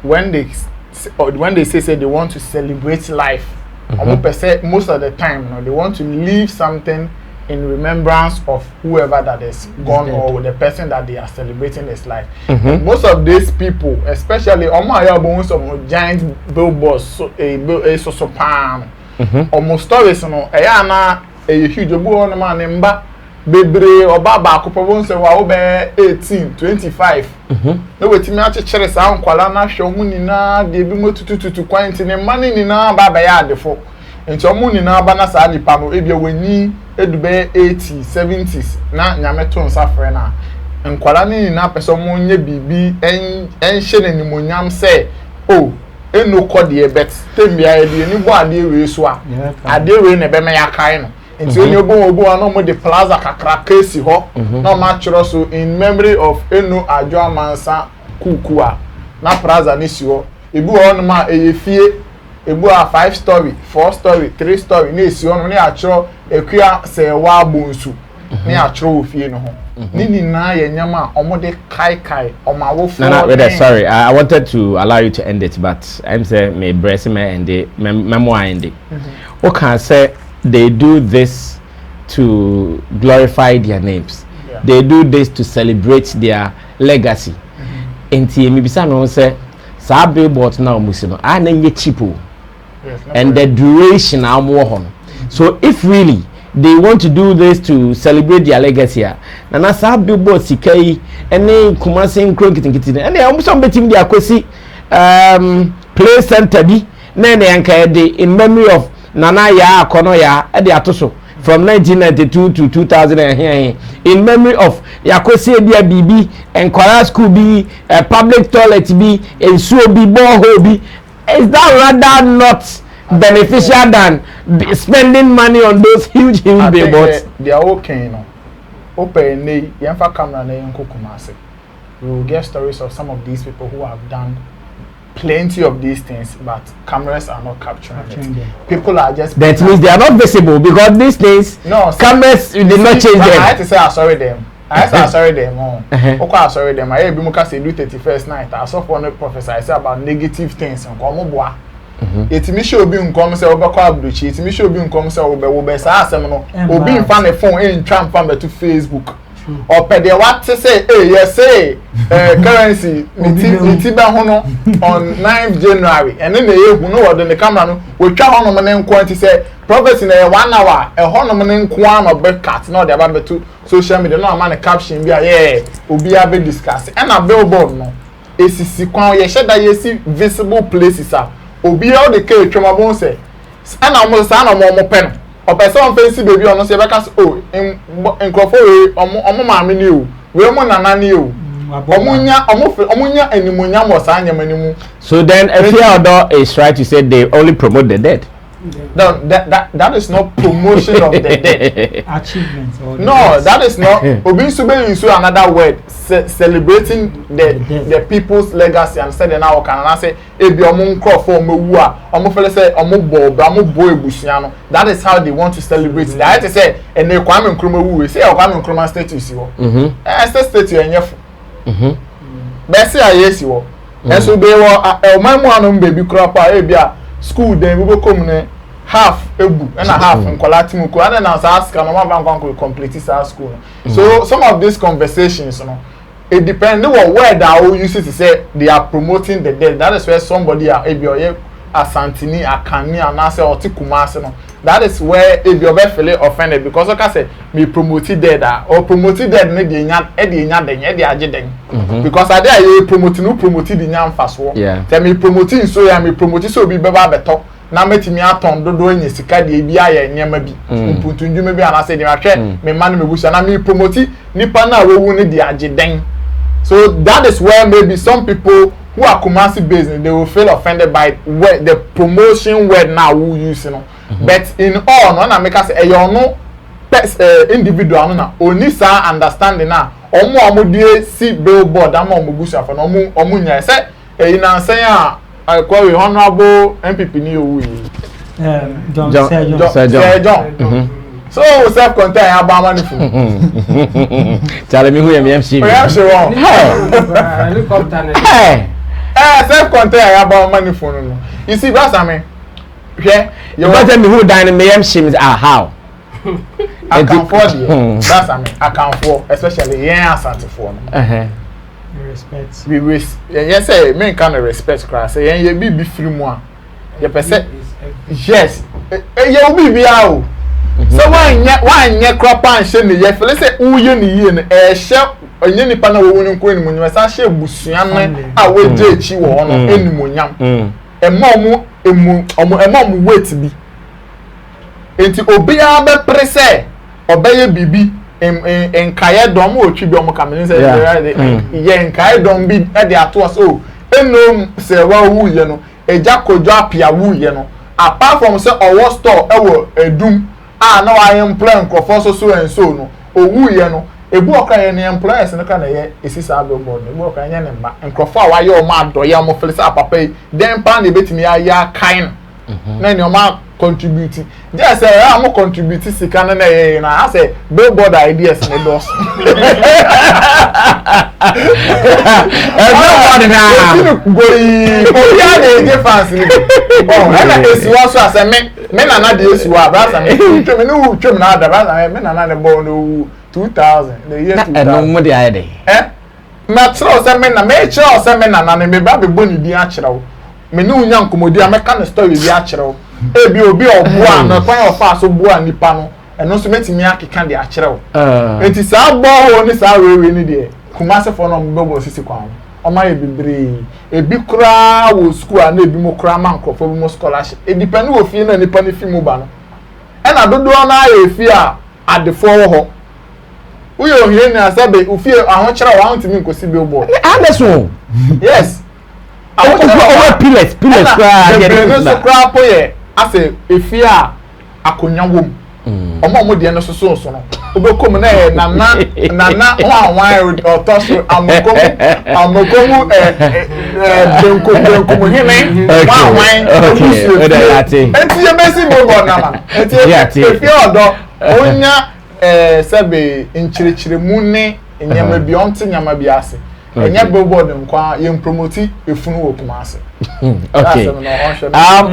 Speaker 7: when they say they want to celebrate life omo pese most of the time no they want to leave something in remembrance of whoever that is gone or the person that they are celebrating his life. Most of these people, especially some giant billboards, so palm, almost stories, no, a huge man in Bebre or Baba Kupon say, well, 18, 25. No, with me, I check sound, Kualana, Shomunina, the Bimo to quarantine, money in our Baba default. And so, Moon in our Banasa, the Pamo, if you win. Edube 80s 70s na nyameto nsafre na nkwala ni na person mo nye bibi enhye nanimonyam say oh eno kode e bet tembia e de ni bo ade we so a ade we na be me yakai no nti oni obo no mo de plaza kakra kesi ho na ma chiro so in memory of eno ajo amansa kukua na plaza ni si ho ebi ho no ma Efia ebu a 5 story 4 story 3 story na esi ono na achro ekua se wa bonsu na achro ofie no ho ni na ye nyama omode kai omawo for
Speaker 3: no, sorry I wanted to allow you to end it but I'm say me breast me end it memoir end it what can say they do this to glorify their names they do this to celebrate their legacy enti me bisa me say sa billboard na omusino na nye cheapo. Yes, and the duration so if really they want to do this to celebrate their legacy na sa billboard sikai any Kumasi nkrokitin and they almost betim dia kwesi play center bi na yanka de in memory of Nana ya Akono ya e de atoso from 1992 to 2000 in memory of Yakosi Ebia BB and Kwara School B public toilet B and so B borehole B. Is that rather not beneficial than spending money on those huge billboards?
Speaker 7: They are okay, no. Open the Yamfa camera na Kumasi. We will get stories of some of these people who have done plenty of these things, but cameras are not capturing it. People are just.
Speaker 3: That means they are not visible because these things.
Speaker 7: No,
Speaker 3: cameras did not change them.
Speaker 7: I had to say I sorry them. I sorry them. Okay, I sorry them. I be muka say do 31st night. I saw for no prophesy about negative things. It me show be nkom say obekọ abduchi. It me show be nkom say obe sa asem no. Obi nfa ne phone in tram fan to Facebook. Or pe dey what to say yes say currency nti ba ho no on 9th January and then dey hu no word the camera no we twa ho no ne nko anti say prophecy na 1 hour e ho no ne nko am be cut no dey about to social media no am na caption bi obi a be discuss and na billboard no esisi kwan ye sheda ye see visible places are obi all the ke twema bon say and am say na mo pen o person face baby ono say be ka oh nkrofo we omo maame ni o we mo nana ni o omunya animunya mo sa anyam animu. So
Speaker 3: then Efia Odo is right to say they only promote the dead.
Speaker 7: No, that is not promotion of the dead.
Speaker 4: Achievements.
Speaker 7: No, that is not. Obi sube use another word celebrating the people's legacy and say now can I say ebi omo nkrofo omewu a omo fele say omo bo ebusia no. That is how they want to celebrate. They have to say ene Kwame Nkrumah wu we say Kwame Nkrumah status wo. Status enye. Besi ayesi wo. Eso be wo mamu anu baby crop a bia school dem we go come ne half ebu and a half nkola timuko and na ask am ma ban kon complete sa school. So some of these conversations it depends on where that will use it to say they are promoting the dead. That is where somebody a asantini akani and say oti kumase no. That is where if you be feel offended because like I say me promoted dead or promoted dead ne dey nya dey age den because I dey you promoting who promoted the nya mfa so tell me promoting so ya me promoting so be beba beto na metimi aton dodo anya sika dey bi aye nyema bi mpuntu ndwuma bi ana say dey ahwe me man me busa na me promoting nipa na wowu ne dey age den. So that is where maybe some people who are Kumasi based they will feel offended by the promotion word now who use but in all no na make us say no individual na oni sa understanding na omo die si billboard am omo busa for no omo nya say na say kwa we honorable MPP ni owu John so self-contained about money for.
Speaker 3: Tell me who you am.
Speaker 7: Hey, self-contained about money for no. You see, that's I mean. Yeah, you
Speaker 3: tell me who dying in me shims are how.
Speaker 7: I can afford it. That's I mean. I can afford, especially Asante for.
Speaker 4: Respect.
Speaker 7: Yes, say men kind of respect class. Say you be free more. You percent. Yes. You be biao. So why crop and shame ye feel say uye ni ye no she onye nipa na wo nko enimonyam sa she busuan a we je echi wo no enimonyam emom wait bi enti obi a be prese obeye bibi enkaye dom otwi bi kamene say ye enkaye dom bi e de ato so enom se wa wu ye no eja kojo apia wu ye no apart from say owo store e wo edum no I employ nkrofo so and so no owu ye no ebu okan ye ne employers no ka na ye esisa billboard ebu okan ye ne ma nkrofo a wa ye o ma do ye mo felisa papa yi den pa na betimi ya kind na ne o ma contribute just say am contribute sika na ye na say billboard ideas ne dos
Speaker 3: everybody na
Speaker 7: go yi o ya na je fancy ni na esiwa so ase me na na de esiwa brasa me twem ni wu twem na da brasa me na de born no 2000 the year 2000
Speaker 3: no mo de ayede
Speaker 7: na tro se me na me tro se me na me ba be boni di a kire wo me ni unya nkomodi a me ka na story bi a kire wo ebi obi oboa na kwan ofa so boa nipa no eno so metimi akeka de a kire wo enti sa bo ho ni sa wewe ni de Kumasi for no mbobo sisi kwan oma e bibre ebi kura wo school na ebi mo kura man krofo bi mo scholarship e depend wo fie na nipa ni fi mu ba no e na dodo na ya efi a adefo wo ho uyo hie na sabe ufie ahon kira wa ntimi nkosi billboard
Speaker 3: anderson
Speaker 7: yes
Speaker 3: our pillars
Speaker 7: kura so kura po ye ase efi a akonya wom Omo de no so no. Obekom na e nana wan otoso amokomu benko hime wan enti ye besi bo na ma enti Efia odo onya sebe nchirechiremu ne nyama bi onte nyama bi ase enya billboard nkwa ye promote efunu wo Kumasi.
Speaker 3: Okay.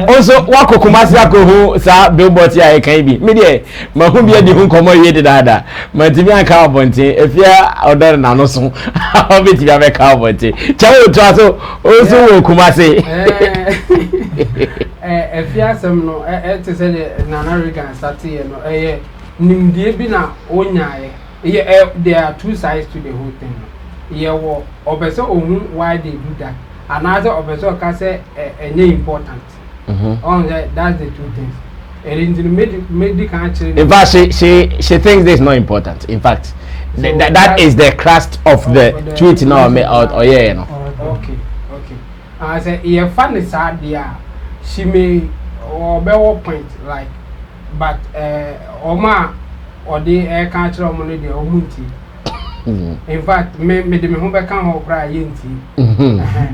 Speaker 3: Also wako Kumasi akohu sa billboard ya kan bi me de ma hu bi adi hu komo ye de dada ma timi aka obonte Efia odor na no so obeti bi aka obonte chawo to aso also wo Kumasi
Speaker 6: Efia sem no te say na American start here no nimdie bi na onyae there are two sides to the whole thing. Wo obeso ohun why they do that. Another obeso ka say important. On that's the two things. In the
Speaker 3: in fact, she thinks this is not important. In fact, so that is the crust of the tweet now or yeah, you know.
Speaker 6: Okay. I say yeah, fun is sad there. She may or be point like, but Oma or the air catcher or money the omunti. In fact, me de me home can ho cry yenti.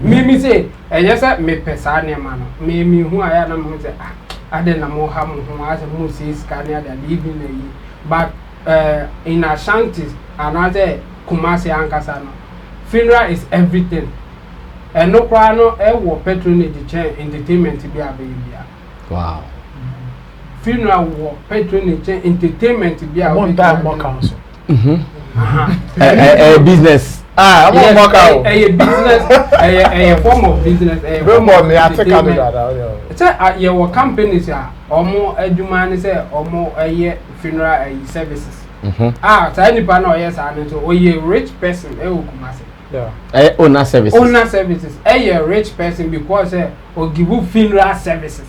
Speaker 6: Me say, yes, me pesane man. Me who I am say I didn't know how as a Moses Scania that living but in Ashantis another Kumasi Ankasano. Funeral is everything. And no crano ever patronage entertainment to be a baby.
Speaker 3: Wow.
Speaker 6: Funeral war patronage entertainment to be a
Speaker 7: one time more council.
Speaker 3: A business.
Speaker 7: I'm
Speaker 6: a business, a form of business. Say your companies are or more eduman say or more a year funeral services. Tiny panel yes, and so a rich person, Kumasi.
Speaker 3: Yeah. Owner services.
Speaker 6: Owner services. A rich person because or give you funeral services.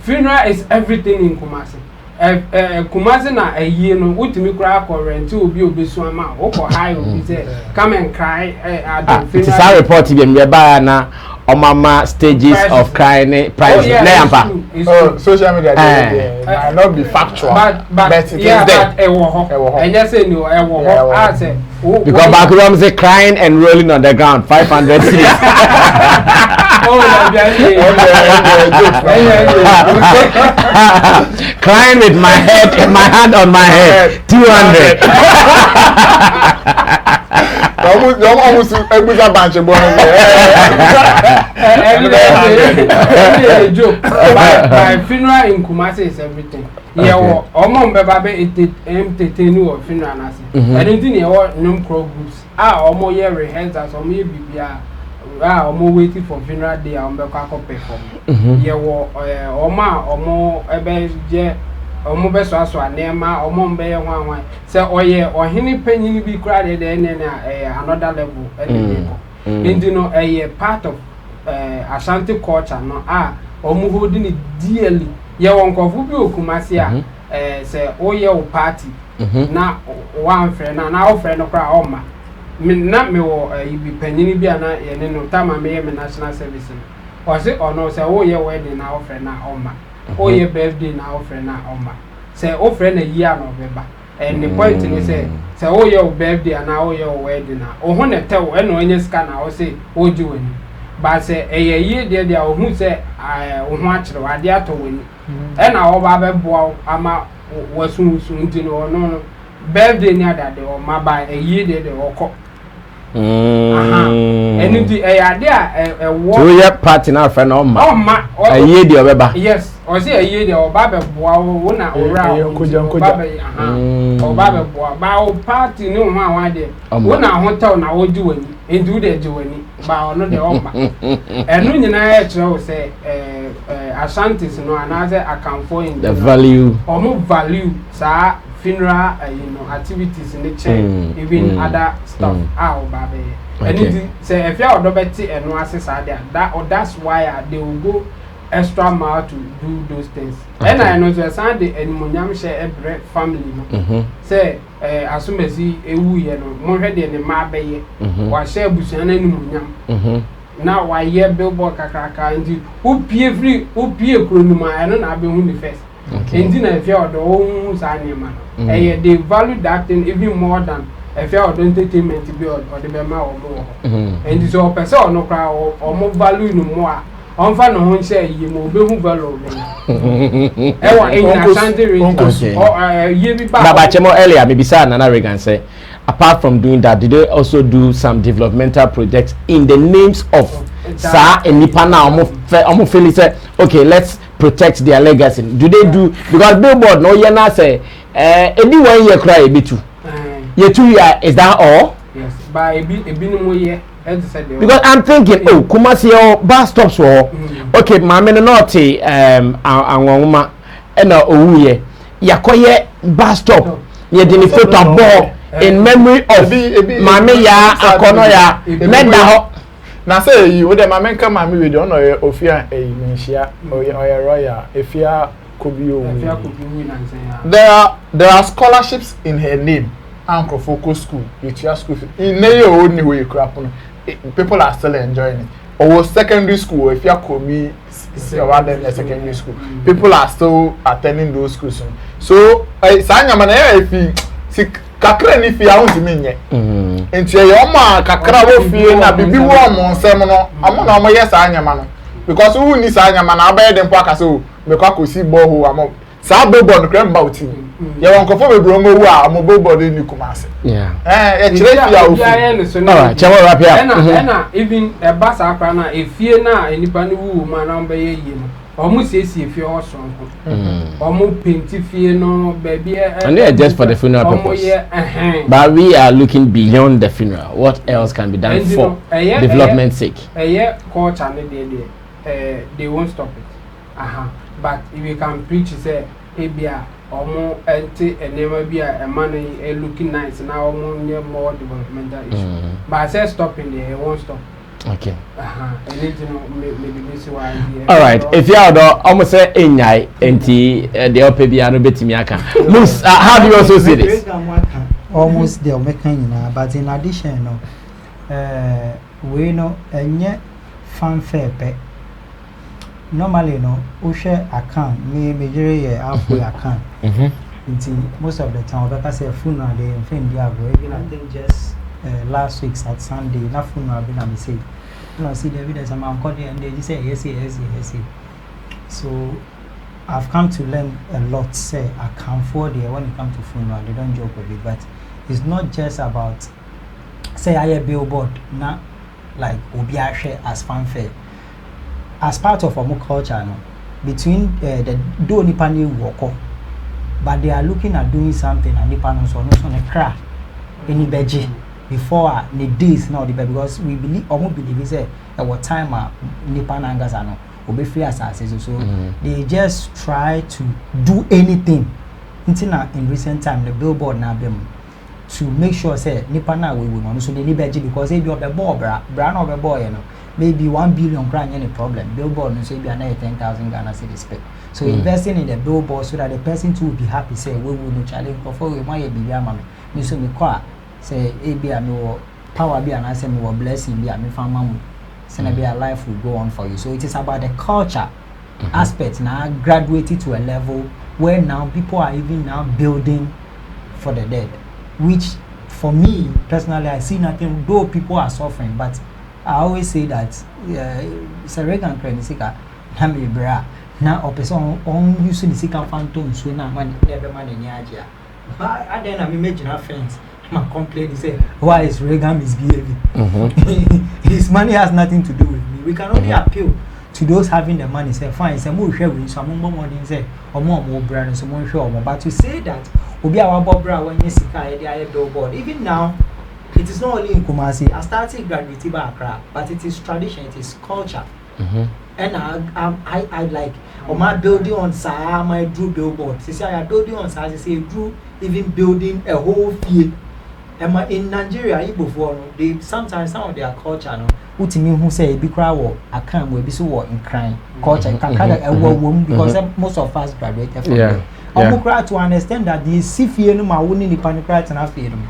Speaker 6: Funeral is everything in Kumasi. Kumasi na a year no utimi kura ko rent obi so ama wo ko high obi say come and cry at the funeral.
Speaker 3: It's a report bi me ba na omama stages of crying prices na yampa.
Speaker 7: Social media might not be factual but it is there.
Speaker 6: But e wo ho and just say no e wo ho I say
Speaker 3: because back when say crying and rolling on the ground 500 cedis. Crying with my head, my hand on my head, 200.
Speaker 6: Joke. My funeral in Kumasi is everything. Yeah, Omon Bebe entertain you of funeral. I don't think you want no crow groups. Omo year rehearsals or maybe omo waiting for funeral day on be kwa perform. Yeah, omo ebe je omo be so anema omo mbe ye hwan say oye ohini panyin bi kra de na another level and you know part of Ashanti culture no omo holding it dearly. Ye won kofu bi Kumasi say oye o party na one friend na o friend no kra oma me na me wo ibi panyin bi ana ye ne no tama me national service o say ono say oye wedding na o friend na oma oye birthday na o friend na oma say o friend na year no beba and the point is say oye o birthday na oye o wedding na o ho na tew e no onye ska na o say oji wani but say ye de o hu say o ho a kire ade ato wani e na o ba be boa ama wasun nti no birthday ni adade o ma ba ye de o and the idea
Speaker 3: so your party now friend ma a year the obeba
Speaker 6: yes or say a year the obaba boa wona ora obaba boa ba party no ma de wona hotel na wo jiwani endu de jiwani ba no de oma enu nyina e kire wo say Ashantis no another account for in
Speaker 3: the value
Speaker 6: value sa funeral activities in the chain even other stuff baby and it say if you are betty and no access that's why they will go extra mile to do those things and I know to Sunday and Munyam share every family no say asumesi ewu ye no mo hwede ne ma beye wa share busuan na Munyam now why year billboard kakraka ndi upie free upie kronuma eno na be hu the first And then if you're the own animal, they value that thing even more than if you're entertainment to be or the Bema or more. And so a person no crowd or more value no more. On fan no one say you will be value.
Speaker 3: Earlier, maybe Sir Nana Regan say, apart from doing that, did they also do some developmental projects in the names of Sa and Nipana? Almost feel say, okay, let's protect their legacy. Do they do because Billboard no yana say anyone you cry a bit too. Ye 2 year is that all?
Speaker 6: Yes, by a bit more year.
Speaker 3: Because I'm thinking, oh, Kumasi bus stops were okay, my men not and oh, Yakoye bus stop. Ye didn't put a ball in memory of Mami ya Akonoya. Menda
Speaker 7: na say you would my men come with the honor of Efia Menshia or Royal Efia Kobio. There are scholarships in her name. Uncle Focus School, with your school in no only way you crap on. People are still enjoying it. Or secondary school, if you are me, rather than secondary school, people are still attending those schools. So, I sign a man if you kakra if you want to mean it. And say, your man, kakra will feel na be warm on seminal. I'm on my yes, I am because who needs I am an abed and park so because we see boho among Sabo grand about him. You want to perform a bromo, I'm a body in Kumasi.
Speaker 3: Yeah.
Speaker 6: Even a bass aprana, if you na any panny woman on bay, almost says if you're strong. Almost paint if you know, baby.
Speaker 3: And they are just for the funeral purpose. But we are looking beyond the funeral. What else can be done for development's sake?
Speaker 6: A year court and they won't stop it. But if you can preach, say, Ebia, or more empty and never be a money looking nice now, more developmental issue. But I said stopping there, it won't stop.
Speaker 3: Okay.
Speaker 6: I need to know maybe this why.
Speaker 3: All right. If you are almost say Enyai, enti the Opebiano Betimiaka. Moose, how do you also see this?
Speaker 4: Almost the Omeka, but in addition, we know a nye fanfare pay. Normally, no, we share account, majorly halfway account. Most of the time, because a funeral day in Diago, even I think just last week at Sunday, not funeral been a mistake. You know, see the evidence I'm calling and they just say yes. So I've come to learn a lot. Say I can afford it when it comes to funeral, they don't joke with it, but it's not just about say I a billboard, not like Obiashe as fanfare. As part of our culture, no, between the do Nipani walk, but they are looking at doing something and Nipano so no on a crack any beji before the days now because we believe almost believe is at what time Nipanangazano will be free as so they just try to do anything until in recent time the billboard now them to make sure say Nipana we will not so they need beji because they be of the ball brand of a boy you know. Maybe 1 billion grand any problem. Billboard no say be another 10,000 Ghana cedis pay. So investing in the billboard so that the person too will be happy. Say we will no challenge before we might be mama. Me so me kwa say be a no power be an answer me blessing be a me family. Say be a life will go on for you. So it is about the culture aspect now graduated to a level where now people are even now building for the dead. Which for me personally I see nothing though people are suffering but I always say that Regan Krenisika, Nami Bra, now a person on using the Sika Phantom, so now money never money in Yaja. I then I'm imagine our friends. My complaint say, why is Regan misbehaving? His money has nothing to do with me. We can only appeal to those having the money. Say, fine, say, more sharing, some more money, say, or more brand, some more show. But to say that, Obi our Bobra when you see a billboard, even now. It is not only in Kumasi. I started graduating by Accra, but it is tradition, it is culture. And I like on my building on Sa, my drew billboard. See, I building on Sa, say drew even building a whole field. And in Nigeria, before they sometimes some of their culture, no, who say be cry war, I can't we be so in crime culture. Because most of us graduated from there. I'm glad to understand that the Sifi no ma winning the panic right and after them.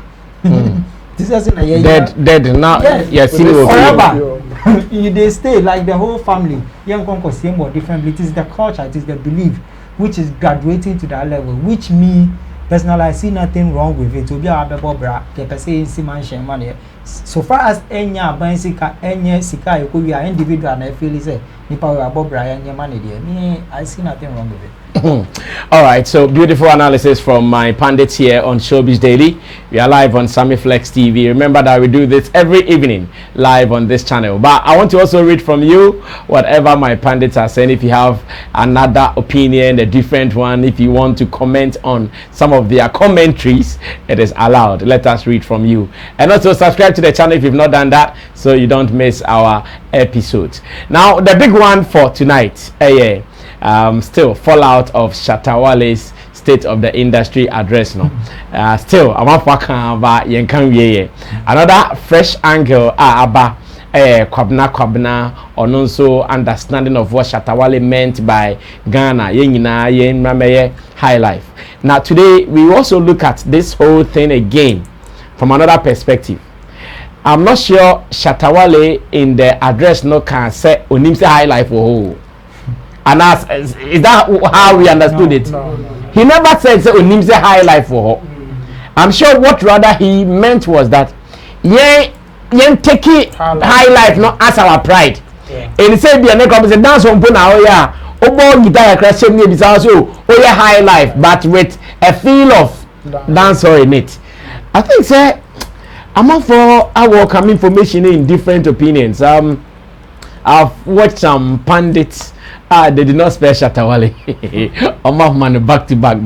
Speaker 4: This is
Speaker 3: dead now. Yes,
Speaker 4: forever. They stay like the whole family. Young Conco same or different. It is the culture, it is the belief. which is graduating to that level, which me personally I see nothing wrong with it. To be a bra, the per se in mansion money. So far as any sika, any sika, you could be an individual, and I feel is a nipa about Brian, your money, dear. Me, I see nothing wrong with it.
Speaker 3: All right, so beautiful analysis from my pundits here on Showbiz Daily. We are live on Sammy Flex TV. Remember that we do this every evening live on this channel. But I want to also read from you whatever my pundits are saying. If you have another opinion, a different one, if you want to comment on some of their commentaries, it is allowed. Let us read from you. And also subscribe to the channel if you've not done that, so you don't miss our episodes. Now, the big one for tonight, still fallout of Shatta Wale's State of the Industry address. No, still I'm up about another fresh angle about kwabna or also understanding of what Shatta Wale meant by Ghana Highlife. Now today we also look at this whole thing again from another perspective. I'm not sure Shatta Wale in the address no can say Onimse Highlife or and is that how we understood it? No. He never said Onimse Highlife for her. I'm sure what rather he meant was that take Highlife not as our pride. And he said be a dance on Puna Obo guitar crash me because Highlife, but with a feel of dancer in it. I think sir I'm up for our coming information in different opinions. I've watched some pundits. They did not spare Shatta Wale. Man, back to back,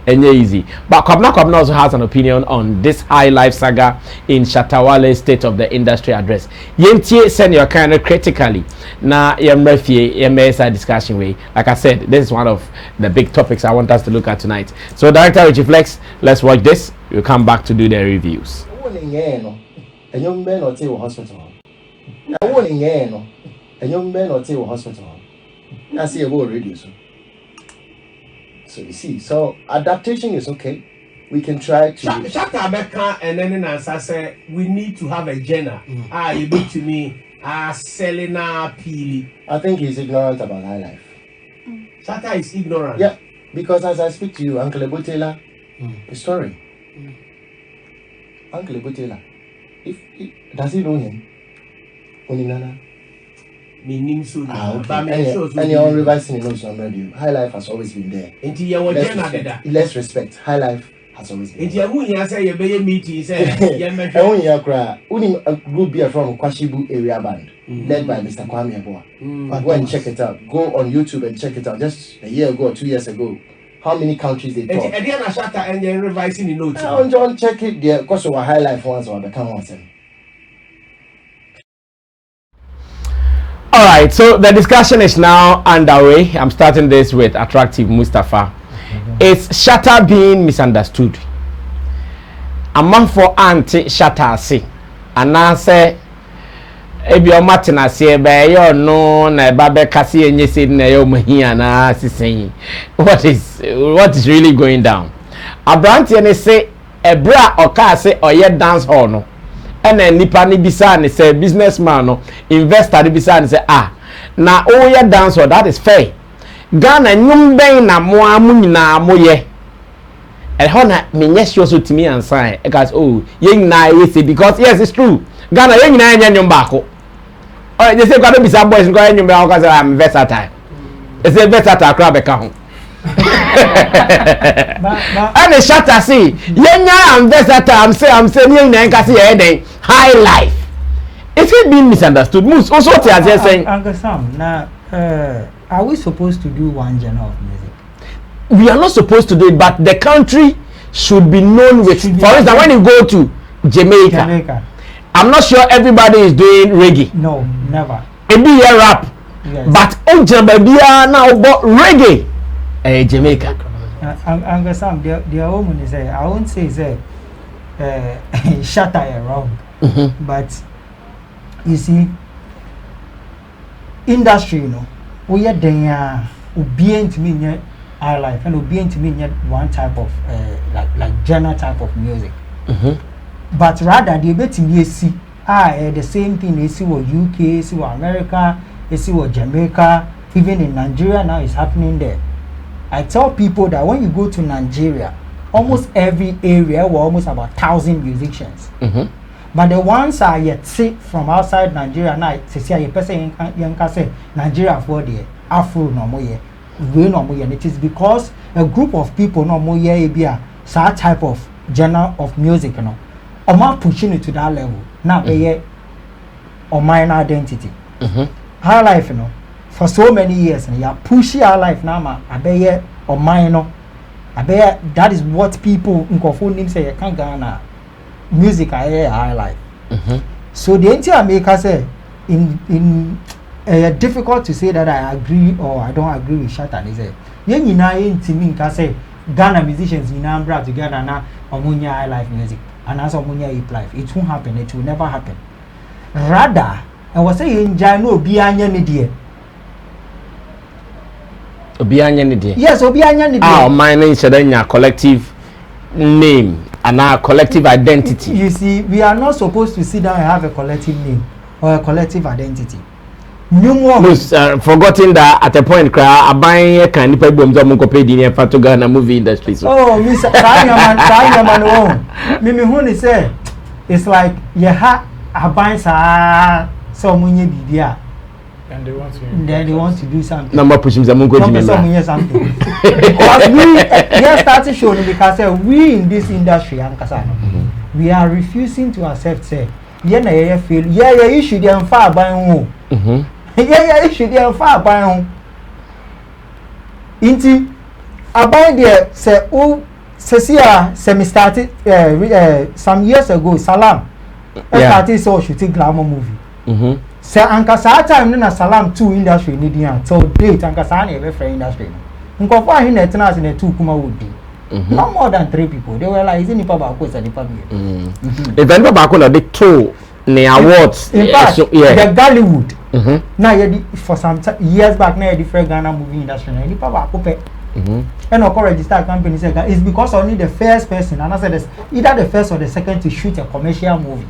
Speaker 3: and easy. But Kwabna also has an opinion on this Highlife saga in Shatta Wale's State of the Industry address. Yentie send your kind of critically. Now, Efia discussion way. Like I said, this is one of the big topics I want us to look at tonight. So, Director Hiplife, let's watch this. We'll come back to do the reviews.
Speaker 8: A young man or two hospital. A young man or two hospital. I see a whole radio. So you see, so adaptation is okay. We can try to.
Speaker 9: Shatta Beka and then answer say we need to have a genre. You be to me, Selena Pili.
Speaker 8: I think he's ignorant about Highlife.
Speaker 9: Shatta is ignorant.
Speaker 8: Yeah, because as I speak to you, Uncle Ebotela, the story. Uncle Ebotela, if does he know him? Oninana.
Speaker 9: Meaning so.
Speaker 8: And you're on revising the notes on radio. Highlife has always been there. Let's respect. Highlife has always been there. Group beer from Kwashibu area band, led by Mr. Kwame Eboa. Go and check it out. Go on YouTube and check it out. Just a year ago or 2 years ago, how many countries they taught.
Speaker 9: And you're revising the notes.
Speaker 8: John, check it there. Because our Highlife ones or become one.
Speaker 3: All right, so the discussion is now underway. I'm starting this with Attractive Mustafa. Is Shatta being misunderstood? A man for anti Shatta say, and I say, if you're Martina say, by no, na babe kasi and you say, na yo mahia na saying, what is really going down? A branch and say, a bra or car say, or yet dance hall no. And then Nipani Bisani say businessman no investor Bisani say na oya dance or that is fair. Ghana nyumbe na moamu na moye. And hona menyes you so to me and say because yen na we say because yes it's true. Ghana yen na nyumba ko. Oh they say kwado bisa boys go nyumba ko say I'm versatile. They say versatile crab e ka ho. And the Shatta say yenya am versatile I'm saying yen na kasi e den Highlife. Is it being misunderstood? Also, saying,
Speaker 4: Uncle Sam, now, are we supposed to do one genre of music?
Speaker 3: We are not supposed to do it, but the country should be known with. For instance, when you go to Jamaica, I'm not sure everybody is doing reggae.
Speaker 4: No, never.
Speaker 3: It be a rap, yes. But Jamaica now about reggae. Jamaica.
Speaker 4: Uncle Sam, their woman is I won't say Shatta around. But you see, industry, we are there. Obedient to me, Highlife, and obedient to me, one type of like genre type of music. But rather, they bet me see the same thing. They see what UK, see what America, they see what Jamaica, even in Nigeria now is happening there. I tell people that when you go to Nigeria, almost every area were almost about 1,000 musicians. But the ones are yet see from outside Nigeria now, say a person can say Nigeria for the Afro no more, we no more, and it is because a group of people no more be a certain type of genre of music, you know, or more pushing it to that level. Now be or minor identity. Highlife, you know, for so many years, and you are pushing our life now, I be or minor. I bet that is what people in Kofo say you can't Ghana music I hear Highlife. So the entire maker say in difficult to say that I agree or I don't agree with Shatta. They say you na intimi can say Ghana musicians in Ambra together na omunya Highlife music and as omunya Hiplife. It won't happen. It will never happen. Rather, I was saying Jano be anya ni die. Yes,
Speaker 3: mine is a collective name and our collective identity.
Speaker 4: You see, we are not supposed to sit down and have a collective name or a collective identity.
Speaker 3: Forgetting that at a point, I buy a candy pay boom to Ghana movie industry.
Speaker 4: Oh, Miss Mimi Huni say it's like you have a buy some media.
Speaker 7: And they
Speaker 4: want to do something.
Speaker 3: Number pushing some
Speaker 4: something. Because we started showing because we in this industry we are refusing to accept say feel you should be far by home. You should be far by home. Inti about there say Cecilia semi started some years ago Salam started so shooting glamour movie. Say ankasa time na Salam 2 industry ni dia till date ankasa na every industry nko fa hin na tena in 2 kuma wodi no more than 3 people they were like is any papa ko say the family
Speaker 3: if any papa na the 2 ne awards
Speaker 4: in fact the Gollywood na for some years back na different Ghana movie industry na any papa ko pe and of register company say it's because only the first person and I said either the first or the second to shoot a commercial movie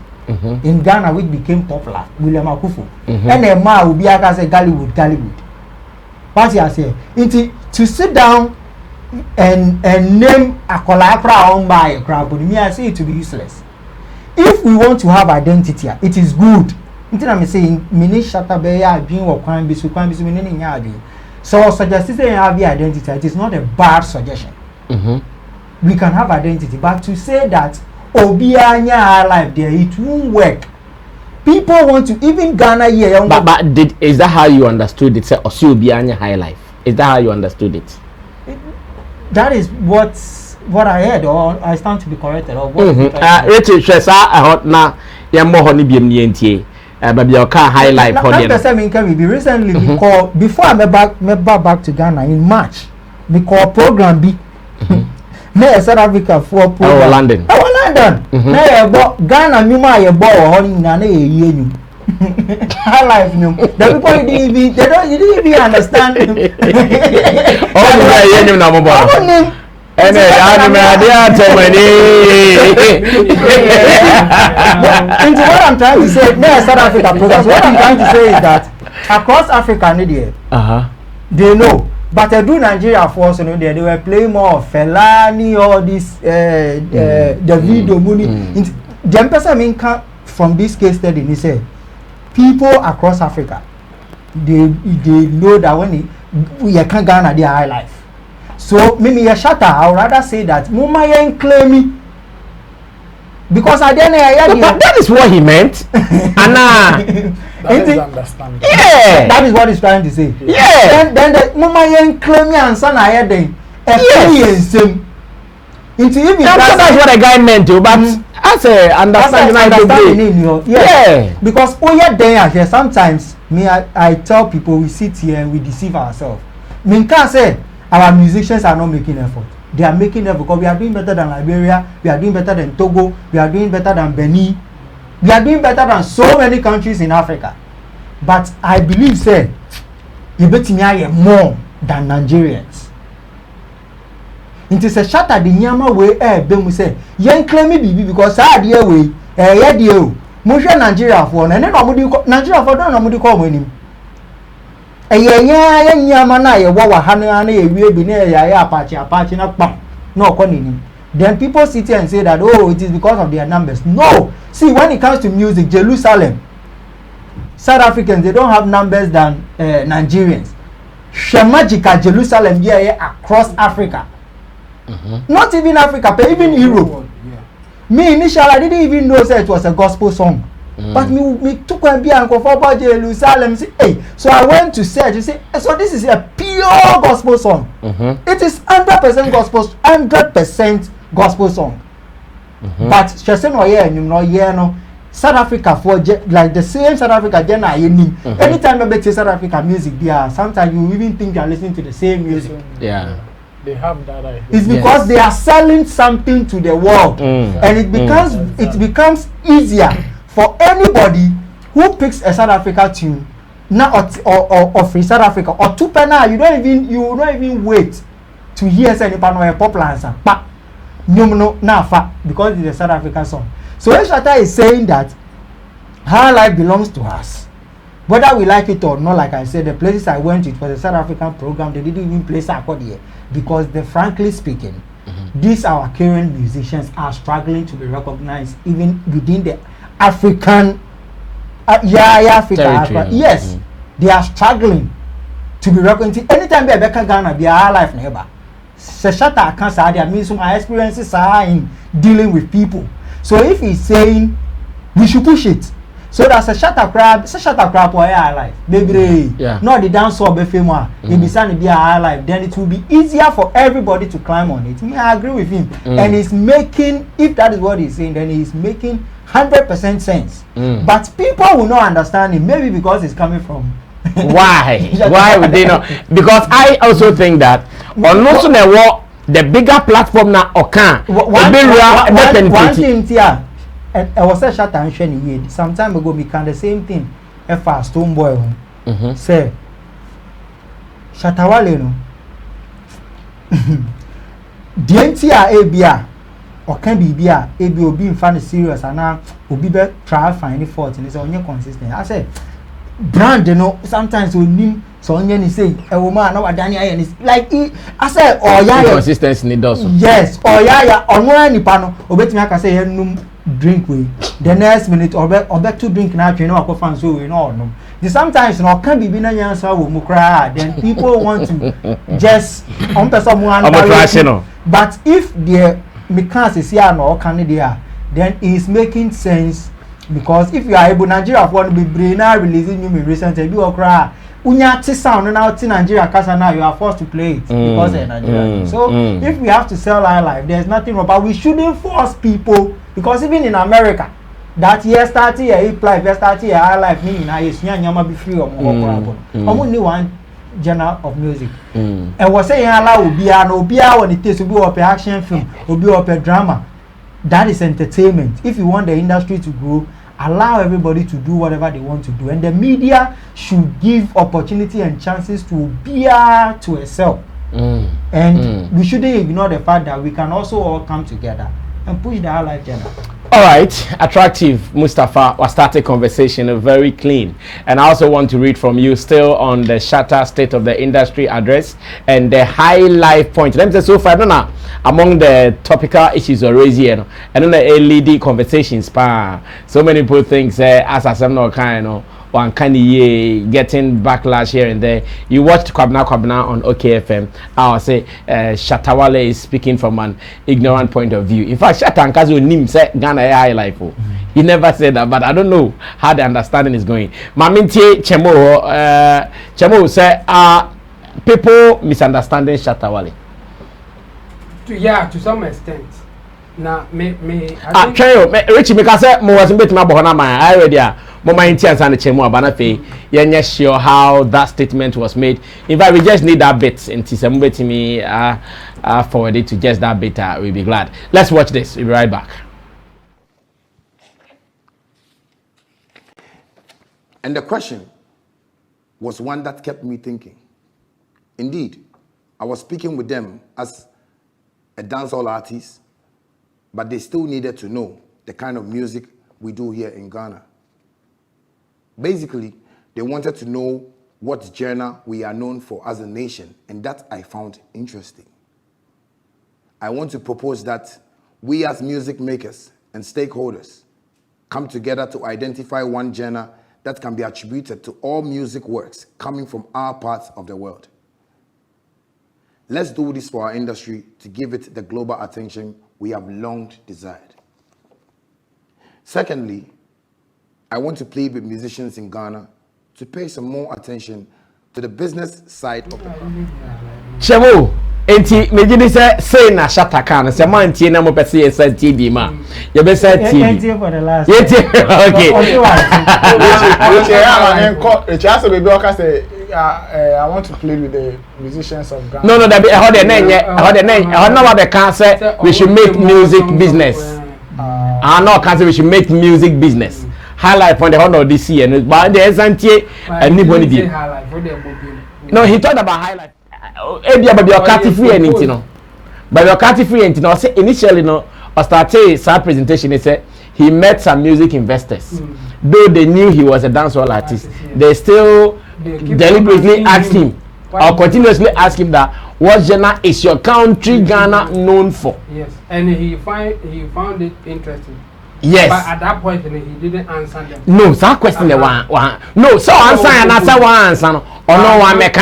Speaker 4: in Ghana, which became popular, William Akufu. And a man will be aka say Gollywood. What you say? To sit down and name a collaborator owned by a crowd, but me I say it to be useless. If we want to have identity, it is good. I'm saying, mini Shatta Wale being or crime be meaning yadi. So suggesting have the identity, it is not a bad suggestion. We can have identity, but to say that Obianya life there, it won't work. People want to even Ghana here.
Speaker 3: But is that how you understood it? Say Obianya Highlife. Is that how you understood it?
Speaker 4: That is what I heard, or I stand to be corrected. Or what?
Speaker 3: Richard Shesa, I heard now. Yeah, more honey be MNT. But your car Highlife.
Speaker 4: Recently, we call before I met back to Ghana in March. We call program B. Me South Africa for program.
Speaker 3: London.
Speaker 4: London. Na Ghana nyuma ye bo ho na na ye you. Highlife no. The people you didn't even understand.
Speaker 3: Oh, you na mo bo. And
Speaker 4: what I'm trying to say, me South Africa program. What I'm trying to say is that across Africa they know. But I do Nigeria for so they were playing more of Felani or this the video money. The person mean from this case study he said people across Africa they know that when you can't Ghana their high life. So maybe a Shatta, I would rather say that Muma ain't claim me. Because I didn't
Speaker 3: but that is what he meant. Anna.
Speaker 7: That is understandable.
Speaker 3: Yeah.
Speaker 4: That is what he's trying to say.
Speaker 3: Yeah.
Speaker 4: Then the Mama Yen claim me and son I had them. Yes.
Speaker 3: That's what a guy meant to, but as a understanding.
Speaker 4: Yeah. Because there sometimes I tell people we sit here and we deceive ourselves. Me can't say our musicians are not making effort. They are making effort because we are doing better than Liberia, we are doing better than Togo, we are doing better than Benin. We are doing better than so many countries in Africa. But I believe, say, you bet me more than Nigerians. It is a Shatta the Nyama way, them we say, young claim me because I dear way, dear. Musha Nigeria for, and then Nigeria for don't know call him. Eye nyama ye wa hana na ye wie bi na ye apache na pam. No konini. Then people sit here and say that oh it is because of their numbers. No. See when it comes to music, Jerusalem, South Africans they don't have numbers than Nigerians. Shemajika Jerusalem here across Africa. Not even Africa, but even Europe. Me initially I didn't even know that it was a gospel song. But me took a beer and go for Jerusalem. Say, hey, so I went to search. You say, so this is a pure gospel song. It is 100% gospel, 100% gospel song. But she said, no, yeah, no. South Africa for like the same South Africa genre. Anytime you bet South Africa music, sometimes you even think you are listening to the same music.
Speaker 7: Yeah. They have that idea.
Speaker 4: It's because they are selling something to the world, and it becomes easier for anybody who picks a South Africa tune now or free South Africa or two penna. You don't even wait to hear any pop answer. But no because it's a South African song. So when Shatta is saying that Highlife belongs to us, whether we like it or not, like I said, the places I went to, it was a South African program. They didn't even play Sakodi here because, frankly speaking, these our current musicians are struggling to be recognized even within the African, Africa. Yes, they are struggling to be recognized. Anytime they back Ghana, be a Highlife neighbor. Shatta can't say that means my experiences are in dealing with people. So if he's saying we should push it, so that's a Shatta crab or a Highlife. Baby, not the dance or be famous. If it's to be a Highlife, then it will be easier for everybody to climb on it. I agree with him, and he's making. If that is what he's saying, then he's making 100% sense. But people will not understand him. Maybe because it's coming from.
Speaker 3: Why? Why would they not? Because I also think that on also the bigger platform now Okan.
Speaker 4: One thing here. I was a Shatta and Shani some time ago. We can the same thing. Efia Stone Boy say Shatta Wale no. DNTia ABA or can be BIA AB will be in fun serious and now will be try finding fault and it's only consistent. I said brand you know sometimes we need so when you say a woman now Daniel and it's like I said oh yeah
Speaker 3: consistency need also.
Speaker 4: Yes oh yeah on one nipano obet me I can say drink we the next minute or bet to drink now you know I fan so we know no sometimes no can be na yansa wo mukra then people want to just on someone but if the mechanics is here no can there then it's making sense because if you are able Nigeria for be brain releasing new recently be okra unya ti sound now ti Nigeria kasa now you are forced to play it because they're Nigeria. So if we have to sell Highlife, there's nothing wrong, but we shouldn't force people because even in America that year starting a Hiplife, year starting a Highlife, meaning I is nyama be free or only one genre of music. And was saying allow Obia when it is to be up action film, or be up a drama. That is entertainment. If you want the industry to grow, allow everybody to do whatever they want to do, and the media should give opportunity and chances to bear to excel. And we shouldn't ignore the fact that we can also all come together and push the Highlife genre.
Speaker 3: All right, attractive Mustafa was started conversation very clean, and I also want to read from you still on the Shatta State of the Industry address and the Highlife point. Let me say so far, no, no, among the topical issues raised here, and then the LED conversations. So many people think as I said, no kind of. One kind of getting backlash here and there. You watched Kwabna on OKFM. I will say Shatta Wale is speaking from an ignorant point of view. In fact, Shatta and Kazu Nim said Ghana Highlife. He never said that, but I don't know how the understanding is going. Mamintie Chemo said people misunderstanding Shatta Wale.
Speaker 6: To some extent. Now,
Speaker 3: I think Richie because mo was bit my bohona man. I already Mama Intians and the Chemo Banafe. You're not sure how that statement was made. In fact, we just need that bit. And somebody to me forward it to just that bit. We'll be glad. Let's watch this. We'll be right back.
Speaker 10: And the question was one that kept me thinking. Indeed, I was speaking with them as a dancehall artist, but they still needed to know the kind of music we do here in Ghana. Basically, they wanted to know what genre we are known for as a nation, and that I found interesting. I want to propose that we as music makers and stakeholders come together to identify one genre that can be attributed to all music works coming from our parts of the world. Let's do this for our industry to give it the global attention we have long desired. Secondly, I want to plead with musicians in Ghana to pay some more attention to the business side of the craft.
Speaker 3: Shemo, enti mejini say na Shatta kan say man tie na mo pese ye say TV ma. Ye be say TV.
Speaker 4: Enti for the last.
Speaker 3: Okay.
Speaker 7: Which has to be because I want to play with the musicians of Ghana.
Speaker 3: No, that be how the name, how what they can say we should make music business. No can say we should make music business. Highlife on the honor this year, but there isn't anybody did. No, he talked about Highlife. Ebia but your cat free anything no. But your cat free anything no. Say initially no, I started some presentation. He said he met some music investors. Though they knew he was a dancehall artist, they still deliberately asked him or continuously ask him that what genre is your country Ghana known for?
Speaker 6: Yes, and he found it interesting.
Speaker 3: Yes.
Speaker 6: But at that point, he didn't answer them.
Speaker 3: No, so question the one. No, so answer and answer one answer or no one make.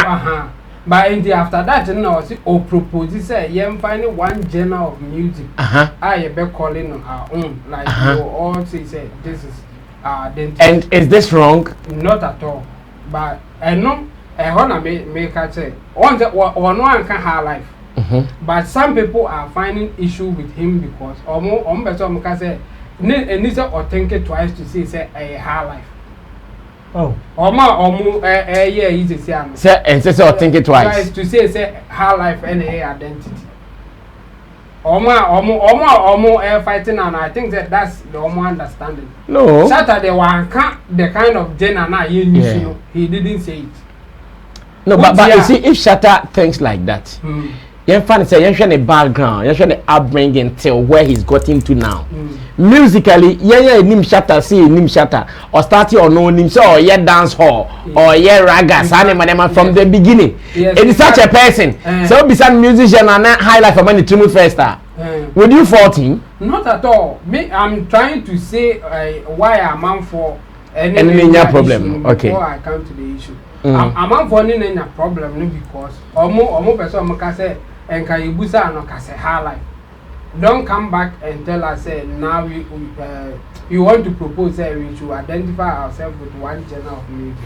Speaker 6: But in the after that, you know, or propose say, you find one genre of music. I be calling our own, like you all say this is identity.
Speaker 3: And is this wrong?
Speaker 6: Not at all. But I know I wanna make her say on the or no one can have life. But some people are finding issue with him because better can say needs or think it twice to say a high life.
Speaker 4: Oh.
Speaker 6: Yeah, easy say.
Speaker 3: Say and say or think it twice.
Speaker 6: To say high life and a identity. Fighting, and I think that's the understanding.
Speaker 3: No.
Speaker 6: Shatta the one the kind of genre he didn't say it.
Speaker 3: No, but you see, if Shatta thinks like that, you find say you the background, you the upbringing till where he's gotten to now. Musically, nim Shatta see nim Shatta or starting or no nim so or dance hall or raga from the beginning.
Speaker 6: Yes,
Speaker 3: it is such a person. So beside musician and Highlife for money to first star. Would you fault him?
Speaker 6: Not at all. Me, I'm trying to say why I'm on for
Speaker 3: any problem. Okay.
Speaker 6: Before I come to the issue. I'm on for any problem because almost person can say and can you boost no can say Highlife. Don't come back and tell us now you want to propose we should identify ourselves with one genre of music.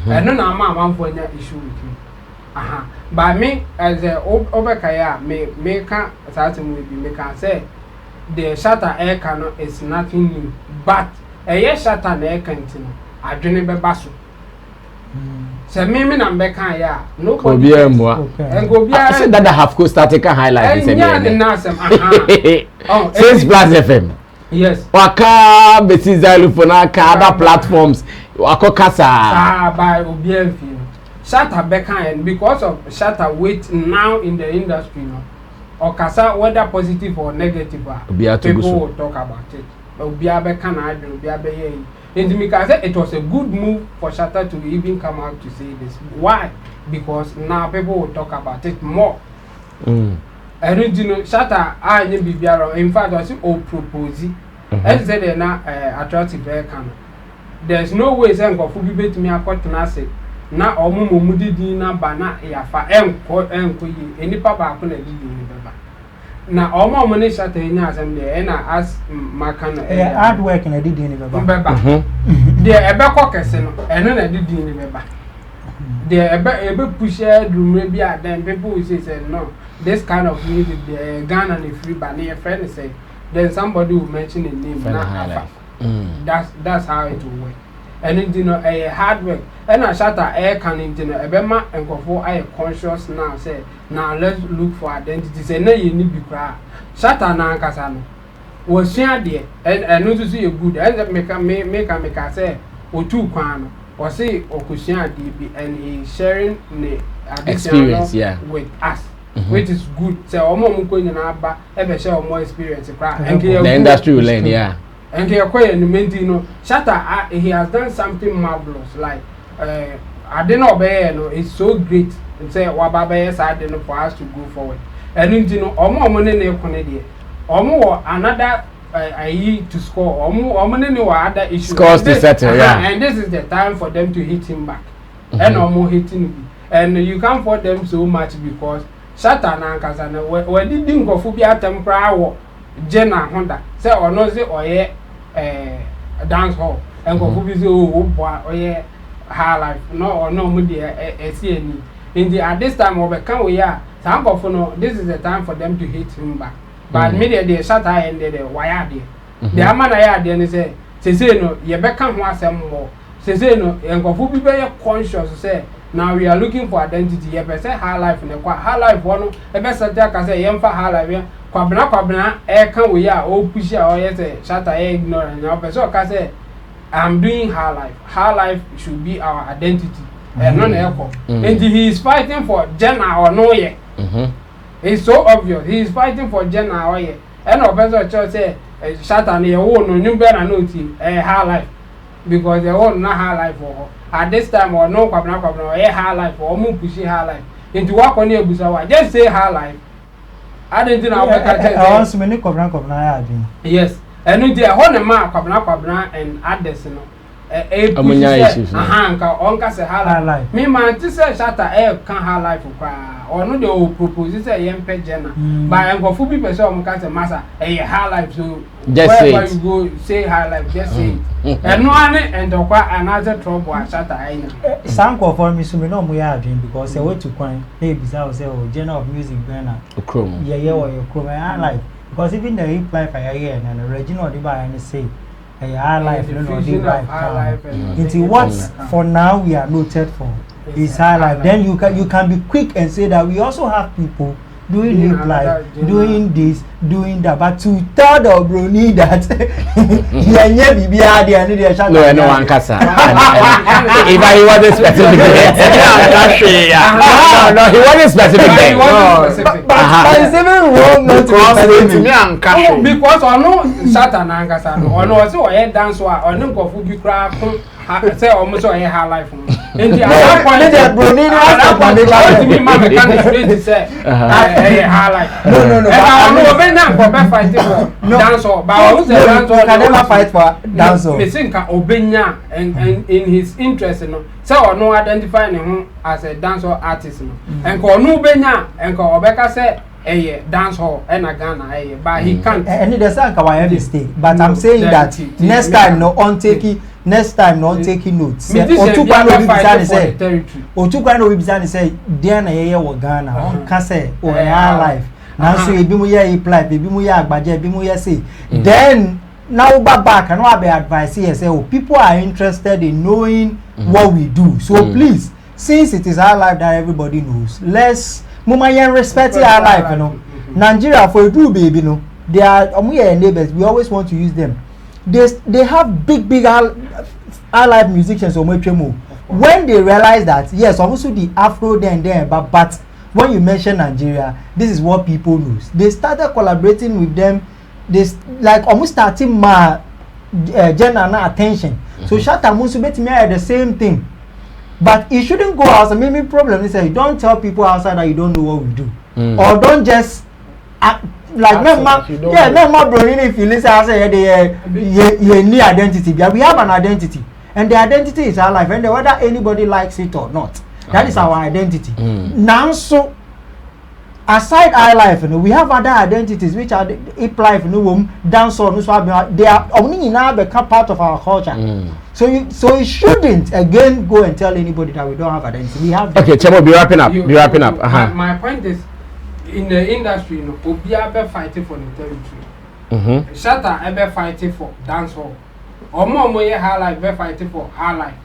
Speaker 6: I don't know I'm for any issue with you. But me as a overkaya me can certain will be me can say the Shatta air cannon is nothing new. But a Shatta air cannon I don't be basu. So me na mbeka ya no go be
Speaker 3: and
Speaker 6: go be
Speaker 3: I said that I have started a Highlife since Blast FM.
Speaker 6: Yes.
Speaker 3: Waka besi xylophone other platforms wako kasa
Speaker 6: by obienfi. Shatta beka and because of Shatta weight now in the industry no or kasa whether positive or negative people will talk about it. Obia beka na adun obia be and because it was a good move for Shatta to even come out to say this. Why? Because now people will talk about it more. And you know, Shatta, I never in fact, I see all proposing. As said, they're not attractive air cannon. There's no way saying go for people to me a court and say, now or mumudi dinner bana ya fa any papa couldn't do the na omo money Shatta in assembly and I ask Makano
Speaker 4: hard work and I did in the
Speaker 6: the ebeko kese no eno na did in the the ebe push room maybe then people will say no this kind of music the Ghana and free but near friend say then somebody will mention a name that's how it will work. And it you know a hard work and I Shatta air can you know ebema and go for I conscious now say now let's look for identity say na you need be cry Shatta na nkasa no was share there and no to see a good and make say o two kwan no or say okushia DB and he sharing the
Speaker 3: experience
Speaker 6: with us which is good say omo mu ko nyina ba e be share more experience cry and
Speaker 3: the industry will learn
Speaker 6: and he acquired the Shatta he has done something marvelous like I didn't obey no it's so great and say wababa side for us to go forward and you know omo money na ekone de omo another to score omo other issues
Speaker 3: scores to settle yeah
Speaker 6: and this is the time for them to hit him back and omo hitting him and you can't fault them so much because Shatta na nkasa na we did nkofo bi atem kra wo Jenna Honda say ono say oye dance hall nkofo bi say o boa oye Highlife no mu de esi ani in the at this time we can we are some nkofo no this is the time for them to hit him back but me dey Shatta and dey wire dey the amana ya dey ni say no ye be kan ho asem mo say no nkofo bi be conscious say now we are looking for identity ye be say Highlife ne kwa Highlife one e be say ka say ye mfa Highlife kwabena e kan we are o push o ye say Shatta e ignore na be say ka say I'm doing Highlife. Highlife should be our identity. And non echo. And he is fighting for Jenna or no ye. It's so obvious. He is fighting for Jenna or ye. And no person church say Shatta ne wo no nyumbe na no team Highlife because they won't not Highlife for at this time or no kwabena or Highlife or mu pushing Highlife. Into work on your busawa. Just say Highlife. I didn't know
Speaker 4: I want many kwabena
Speaker 6: yes. And in the whole man, kwabena and others, you know. Onka say Highlife. Me man, this say Shatta can Highlife or no the propose say yempe Jenna. But nkofo bi person onka say massa Highlife so wherever you go say Highlife just say it. And no one and another trouble Shatta aina.
Speaker 4: Some for me so me no mo ya adwin because say what to kwan hey bisa say oh genre of music burner.
Speaker 3: Okrom.
Speaker 4: Yeah or Okrom Highlife. Because even the Hiplife I hear and the original they buy and say Highlife no they buy into what for now we are noted for is Highlife. Then you can be quick and say that we also have people doing Hiplife, doing this, doing that, but to tell the brony that
Speaker 3: no one casa. If I wasn't specific, no, he wasn't specific.
Speaker 4: But it's even wrong not
Speaker 6: to be because I know Shatta na nkasa no ono say o dance or no nkofo bi kra say almost o Highlife no enti at point the brony no me ma mechanic say Highlife no I know be na go be fight for dance but who say dance
Speaker 4: can never fight for dance
Speaker 6: me think obenya and in his interest no say ono identify him as a dance artist no and ko no benya and ko obeka say dance hall and a Ghana but he can't
Speaker 4: and there's a mistake but I'm saying that next time no on taking notes otukwa no we bizane say there na ye wo Ghana on ka say o Highlife now so ebi mu ye Hiplife ebi mu ye agbaje ebi mu ye say then now back and what be advice here say oh people are interested in knowing what we do so please since it is Highlife that everybody knows let's Mama yen respect Highlife, you know. Nigeria for a do baby, no. They are we are neighbors. We always want to use them. They have big Highlife musicians on Motremo. When they realize that yes, also the Afro then, but when you mention Nigeria, this is what people lose. They started collaborating with them. They like almost starting my general attention. So Shatta Musu bet me the same thing. But it shouldn't go outside. Maybe problem is that you don't tell people outside that you don't know what we do, or don't just act, like no more bro. If you listen, I say you need identity. We have an identity, and the identity is Highlife, and whether anybody likes it or not, that is our identity. Now, so aside Highlife, you know, we have other identities which are Hiplife, you know, dance or they are only now become part of our culture. So you shouldn't again go and tell anybody that we don't have identity. We have.
Speaker 3: Okay, Chemo, be wrapping up.
Speaker 6: My point is, in the industry, you know, Obia be fighting for the territory. Shatta be fighting for dance hall. Omo Highlife be fighting for Highlife.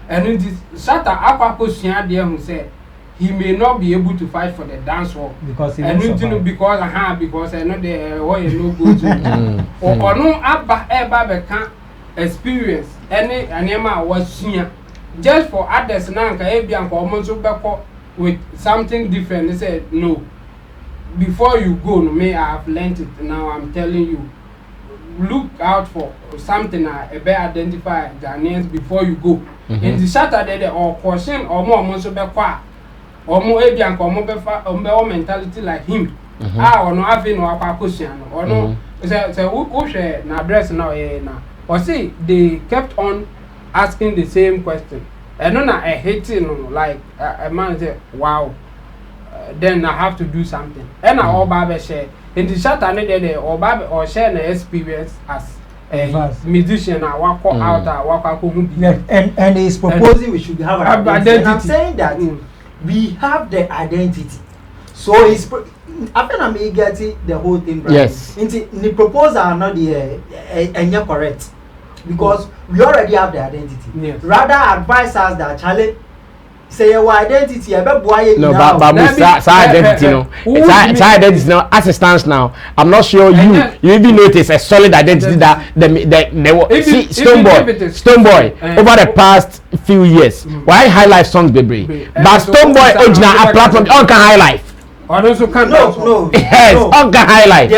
Speaker 6: And in this Shatta akwa there who said he may not be able to fight for the dance hall
Speaker 4: because he
Speaker 6: because I know the way no go to or no eba can experience any anema was here just for others now can be and for with something different. They said no, before you go no may I have learned it. Now I'm telling you, look out for something better identify Ghanaians before you go. in the Shatta there or question or more so be kwa or more ebian or more mentality like him. Or no having no question or no say who share na address now now. Or see they kept on asking the same question. And no na hating like a man say wow. Then I have to do something. And I all Baba share in the Shatta there or Baba or share the experience as a musician. I walk out, I walk out.
Speaker 4: And he's proposing we should have an identity. And I'm saying that we have the identity. So he's after I'm getting the whole thing right.
Speaker 3: Yes.
Speaker 4: In the proposal are not the correct because we already have the identity.
Speaker 6: Yes.
Speaker 4: Rather advise us that challenge. Say your identity, no,
Speaker 3: but identity, it's identity now. As it stands now, I'm not sure you even notice a solid identity that see Stoneboy over the past few years. Why Highlife songs baby? But Stoneboy original a platform on Highlife.
Speaker 4: No.
Speaker 3: Yes, on Highlife.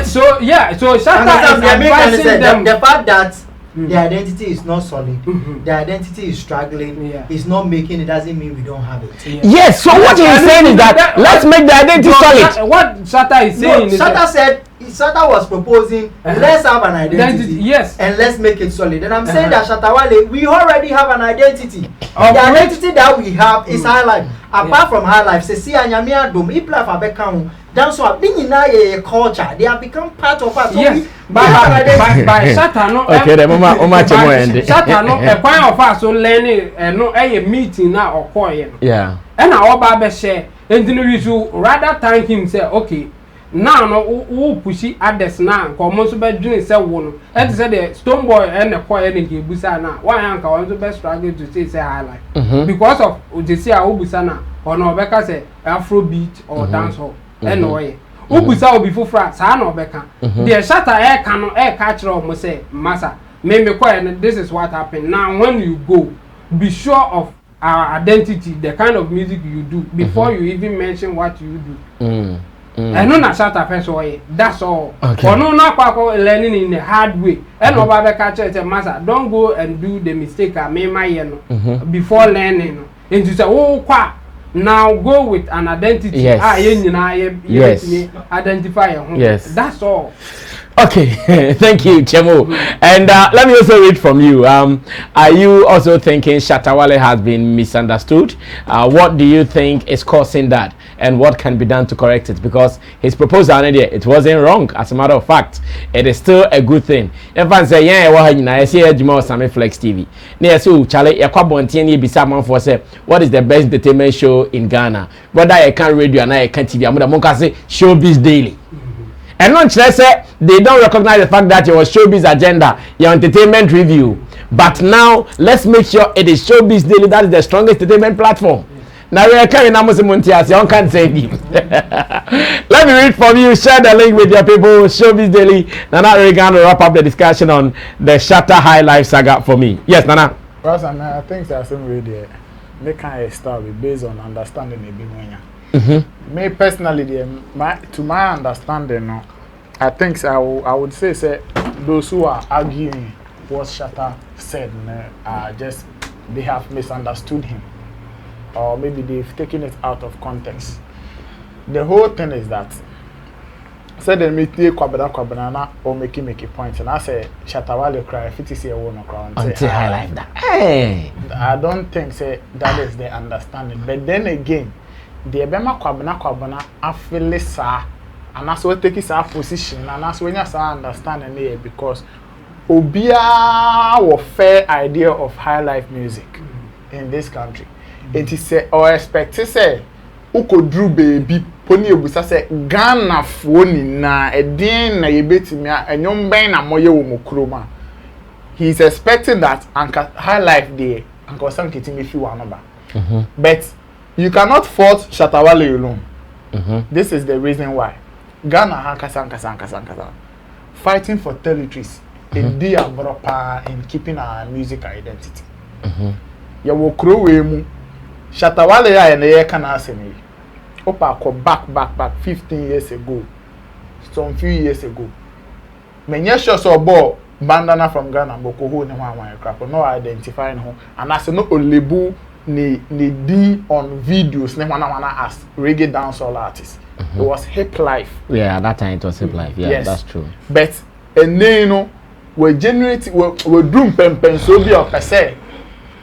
Speaker 6: So yeah, so Shatta is advising them
Speaker 4: the fact that the identity is not solid. The identity is struggling. It's not making it. Doesn't mean we don't have it.
Speaker 3: Yes. So what he's saying is that let's make the identity solid.
Speaker 6: What Shatta is saying is
Speaker 4: Shatta was proposing let's have an identity.
Speaker 6: Yes.
Speaker 4: And let's make it solid. And I'm saying that Shatta Wale, we already have an identity. The identity that we have is Highlife. Apart from Highlife, say see Anyamia Dom, Hiplife Abekam. That's why being in a culture, they have become part of us. So
Speaker 6: yes, by Shatta no.
Speaker 3: Okay, the mama
Speaker 6: Shatta no. A point of us so learning no a meeting now or coin.
Speaker 3: Yeah.
Speaker 6: And our Baba share. And then we should rather thank him say okay. Now no who pushy others now. Come on, so bad doing say one. And say the Stoneboy and the choir and the busa now. Why uncle want to best struggle to say Highlife because of the say Ubusana or no because say Afrobeat or dancehall. Anyway, Ubusa will be full France, I know Becca. The Shatta air cannot catch almost say, Massa, maybe quiet, this is what happened. Now, when you go, be sure of our identity, the kind of music you do, before you even mention what you do. I know that Shatta first way, that's all. Or no, not learning in the hard way. And no Baba catch it, Massa, don't go and do the mistake I made my before learning. And you say, oh, quack. Now go with an identity.
Speaker 3: Yes.
Speaker 6: Yes. Identify.
Speaker 3: Yes.
Speaker 6: That's all.
Speaker 3: Okay, thank you, Chemo. And let me also read from you. Are you also thinking Shatta Wale has been misunderstood? What do you think is causing that? And what can be done to correct it? Because his proposal, it wasn't wrong. As a matter of fact, it is still a good thing. If I say, yeah, I see a Sammy Flex TV. Near so, Charlie, what is the best entertainment show in Ghana? Whether I can radio and I can TV, I'm going to say Showbiz Daily. And not just say they don't recognize the fact that it was Showbiz Agenda, your entertainment review. But now let's make sure it is Showbiz Daily that is the strongest entertainment platform. Now we are carrying Amos Montias, you can't say it. Let me read from you. Share the link with your people. Showbiz Daily. Nana Regan will wrap up the discussion on the Shatta Highlife saga for me. Yes, Nana.
Speaker 7: Well, I think there's some way there. Make kind of start with based on understanding a bit more. Me personally, to my understanding, no, I think I would say those who are arguing what Shatta said they have misunderstood him, or maybe they've taken it out of context. The whole thing is that said they make kwabana or make a point, and I say Shatta Wale cry 50 a woman cry
Speaker 3: until Highlife that. Hey,
Speaker 7: I don't think that is the understanding, but then again. The Ebema kwabana afele sa and that's what take his position and that's when you understanding it because Obia was fair idea of Highlife music in this country. It is or expect to say uko drew baby pony obusa say Ghana phone na edin na yebetimi enyom ben na moye wo mokroma. He's expecting that anka Highlife there anka some kitimi fi wanoba. But you cannot fault Shatta Wale alone. This is the reason why. Ghana hankasa. Fighting for territories in in keeping our music identity. Ya wo kro we mu. Shatta Wale ya na ye kana asemi. Opa ko back 15 years ago. Some few years ago. Menye sure so bo bandana from Ghana boko ho ne ho anwan crap no identify no and as no olebu ni di on videos ne wana as reggae dancehall artist. It was Hiplife.
Speaker 3: Yeah, at that time it was Hiplife. Yeah,
Speaker 7: yes.
Speaker 3: That's true.
Speaker 7: But no we generate we drum pempen so be or say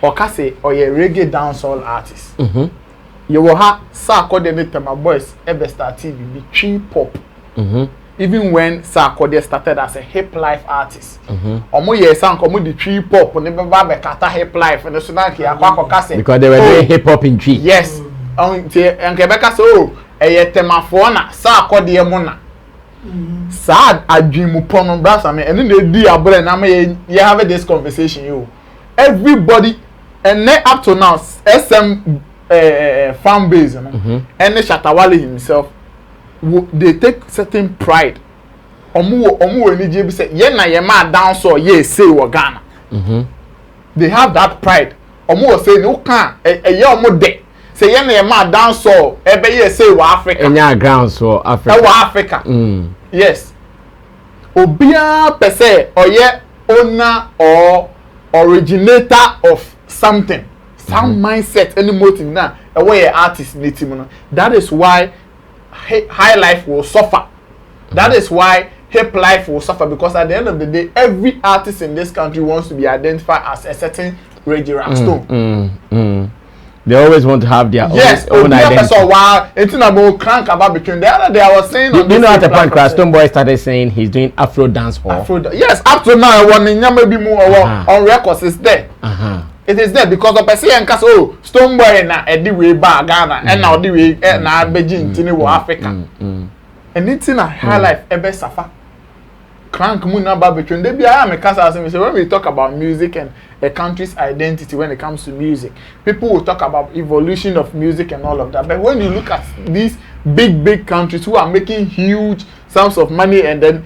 Speaker 7: or kase or ye reggae dancehall artist. You will have sa coordinate my boys ever started be tree pop. Even when Sa Kode started as a hip life artist. Omo ye sang omo the tree pop ne baba be kata hip life and so na ki akwa kase
Speaker 3: because they were doing hip hop in tree.
Speaker 7: Yes. Nke be kase eye temafo na Sa Kode e mo na. Sa adwimu pono brasa me ene na di abure na me ye have this conversation you. Everybody and up to now SM fan base and Shatta Wale himself they take certain pride. Omu eni je bi say ye na ye ma dance or ye say wo Ghana. They have that pride. Omu say no kan ye omu de. Say ye na ye ma dance or ebe ye say wo Africa.
Speaker 3: Enya grounds for Africa.
Speaker 7: Wo Africa. Yes. Obia per se or ye owner or originator of something. Some mindset any motive na e way artist native. That is why Highlife will suffer. That is why Hiplife will suffer, because at the end of the day, every artist in this country wants to be identified as a certain Reggie Rackstone.
Speaker 3: They always want to have their own identity.
Speaker 7: So while it's about crank about between the other day, I was saying.
Speaker 3: You know, at the point, Stone Boy started saying he's doing Afro dance hall.
Speaker 7: Yes, up to now, one maybe more on records is there. It is there because the person and cast Stone Boy na Eddie way back Ghana and now the way na Beijing tini Africa. And it's in a Highlife ebe safa. Crank moon about between they be I am a cast when we talk about music and a country's identity when it comes to music, people will talk about evolution of music and all of that. But when you look at these big countries who are making huge sums of money and then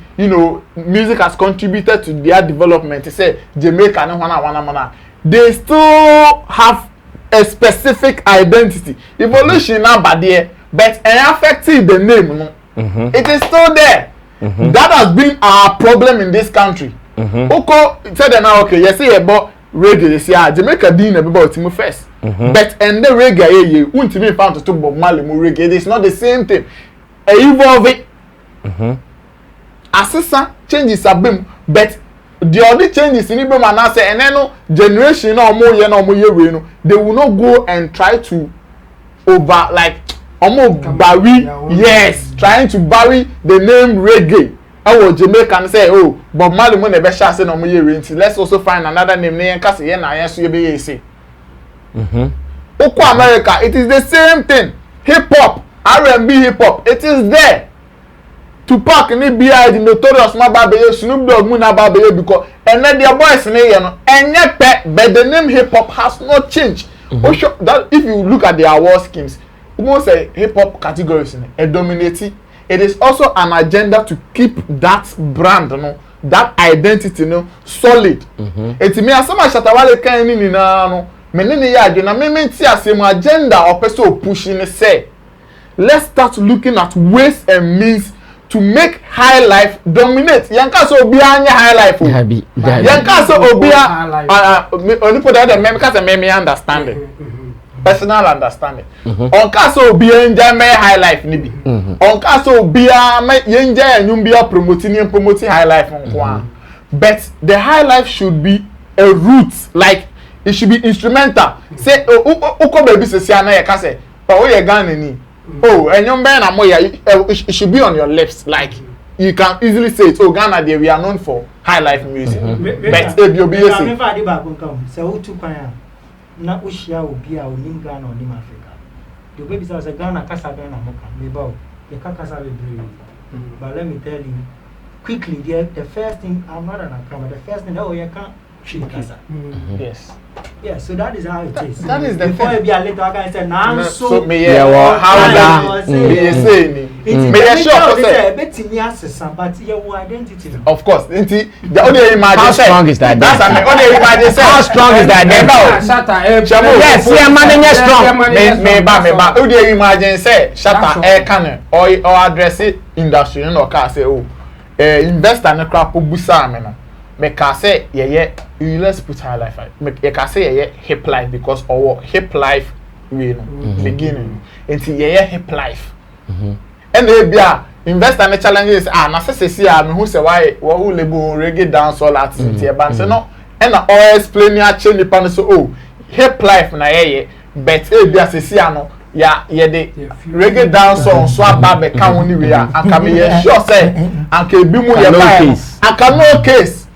Speaker 7: music has contributed to their development, say Jamaica and wana. They still have a specific identity. Evolution now bad there, but affecting the name. It is still there. That has been our problem in this country. Oko said now okay, you say about reggae, you see Jamaica didn't about Timo first. But and the reggae you won't be found to talk about Mali reggae. It is not the same thing. Evolve it. Assessor changes a bim, but the only changes in Ibom and I say and then generation or more year they will not go and try to over like bury trying to bury the name reggae. I Jamaican say but Mali mo never shall say no more year. Let's also find another name near case here na yes you be say. Oko America, it is the same thing. Hip hop, R&B hip hop, it is there. Tupac ni B.I.D. Notorious Mababeye, Snoop Dogg Munababeye because and then their boys and yet but the name hip hop has not changed. That if you look at the award schemes, almost say hip hop categories dominating. It is also an agenda to keep that brand, that identity, solid. It me as some Shatta Wale kan ni na menene ya agenda me ti asem agenda or person pushing say let's start looking at ways and means to make Highlife dominate. Yanka so obi anya Highlife. Yanka so obi only put that me because me understand it. Personal understanding. Onka so obi anja me Highlife ni bi. Onka so obi me yenja enyum bia promoting Highlife nko. But the Highlife should be a root, like it should be instrumental. Say uko baby se na ye ka say o ye Ghana ni. And young man, it should be on your lips. Like you can easily say it. Ghana, there we are known for Highlife music. But if you be
Speaker 4: so to Kaya, not Ushia will be our Nim Ghana or Nim Africa. The baby says a Ghana Casabana Moka, Mebo, the Kakasa will but let me tell you quickly, the first thing I'm not an account, the first thing you can't.
Speaker 7: Yes.
Speaker 4: Yeah, so that is how it is.
Speaker 7: That is the
Speaker 4: before you be a little I can say now
Speaker 7: so me how that me say me sure
Speaker 4: but your identity.
Speaker 7: Of course, the only imagine
Speaker 3: how strong is that?
Speaker 7: That's the only imagine say
Speaker 3: how strong is that? Yes, yeah, man, yes, strong.
Speaker 7: Me only imagine say Shatta can or address it industry no car say investor no crap busa me no me can say let's put Highlife. Me can say Hiplife because our Hiplife we beginning into Hiplife. And they be investor the challenges na say me who say why who label reggae dance all artists in here band say no and na all explain ya change the pan so oh Hiplife na but e be say no ya the reggae dance on so aba be kan woni we and can me sure say and can be mu case and can no case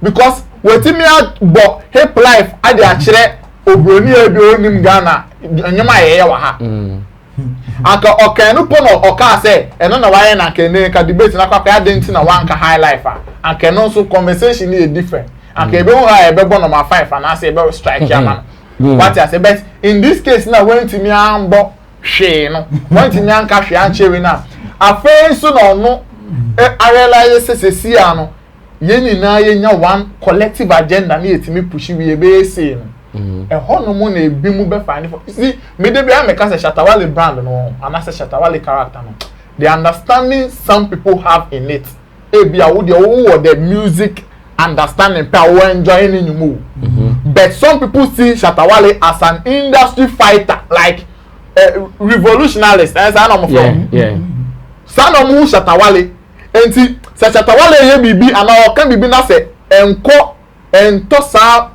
Speaker 7: because wetin me bo Hiplife ade a kire obroni e bi onim Ghana nyoma ye wa ha aka okanu pono oka say eno na why na kene ka debate na kwa identity na one ka Highlife and keno so conversation is different and ke be won ha e be number 5 and I say be strike ya man what I say but in this case now when to me ambo hwe no when to me anka hwe anchewe na afen so no I realize say see ano ye nyina ye nya one collective agenda na yetimi push we be say no no mo na ebi mu be find for see me dey be make say Shatta Wale brand no and I say Shatta Wale character no the understanding some people have in it e be a wo the music understanding power enjoying in you but some people see Shatta Wale as an industry fighter like revolutionalist as I know son of mu Shatta Wale enti say Shatta Wale ye bibi and o kan bibi na say enko ento sa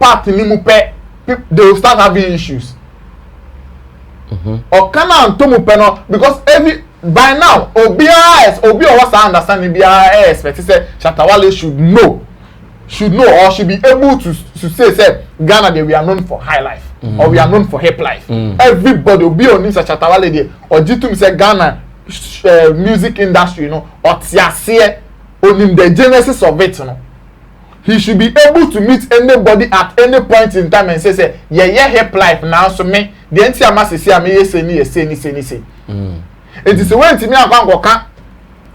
Speaker 7: part ni mu pe they will start having issues or can to mu pe no because every by now obi was understanding be expect say Shatta Wale should know or should be able to say Ghana we are known for Highlife or we are known for Hiplife everybody obi on Shatta Wale there or jitum say Ghana music industry or tiase onim the genesis of it he should be able to meet anybody at any point in time and say Hiplife now so me the entire mass say me say it is when to me akwankoka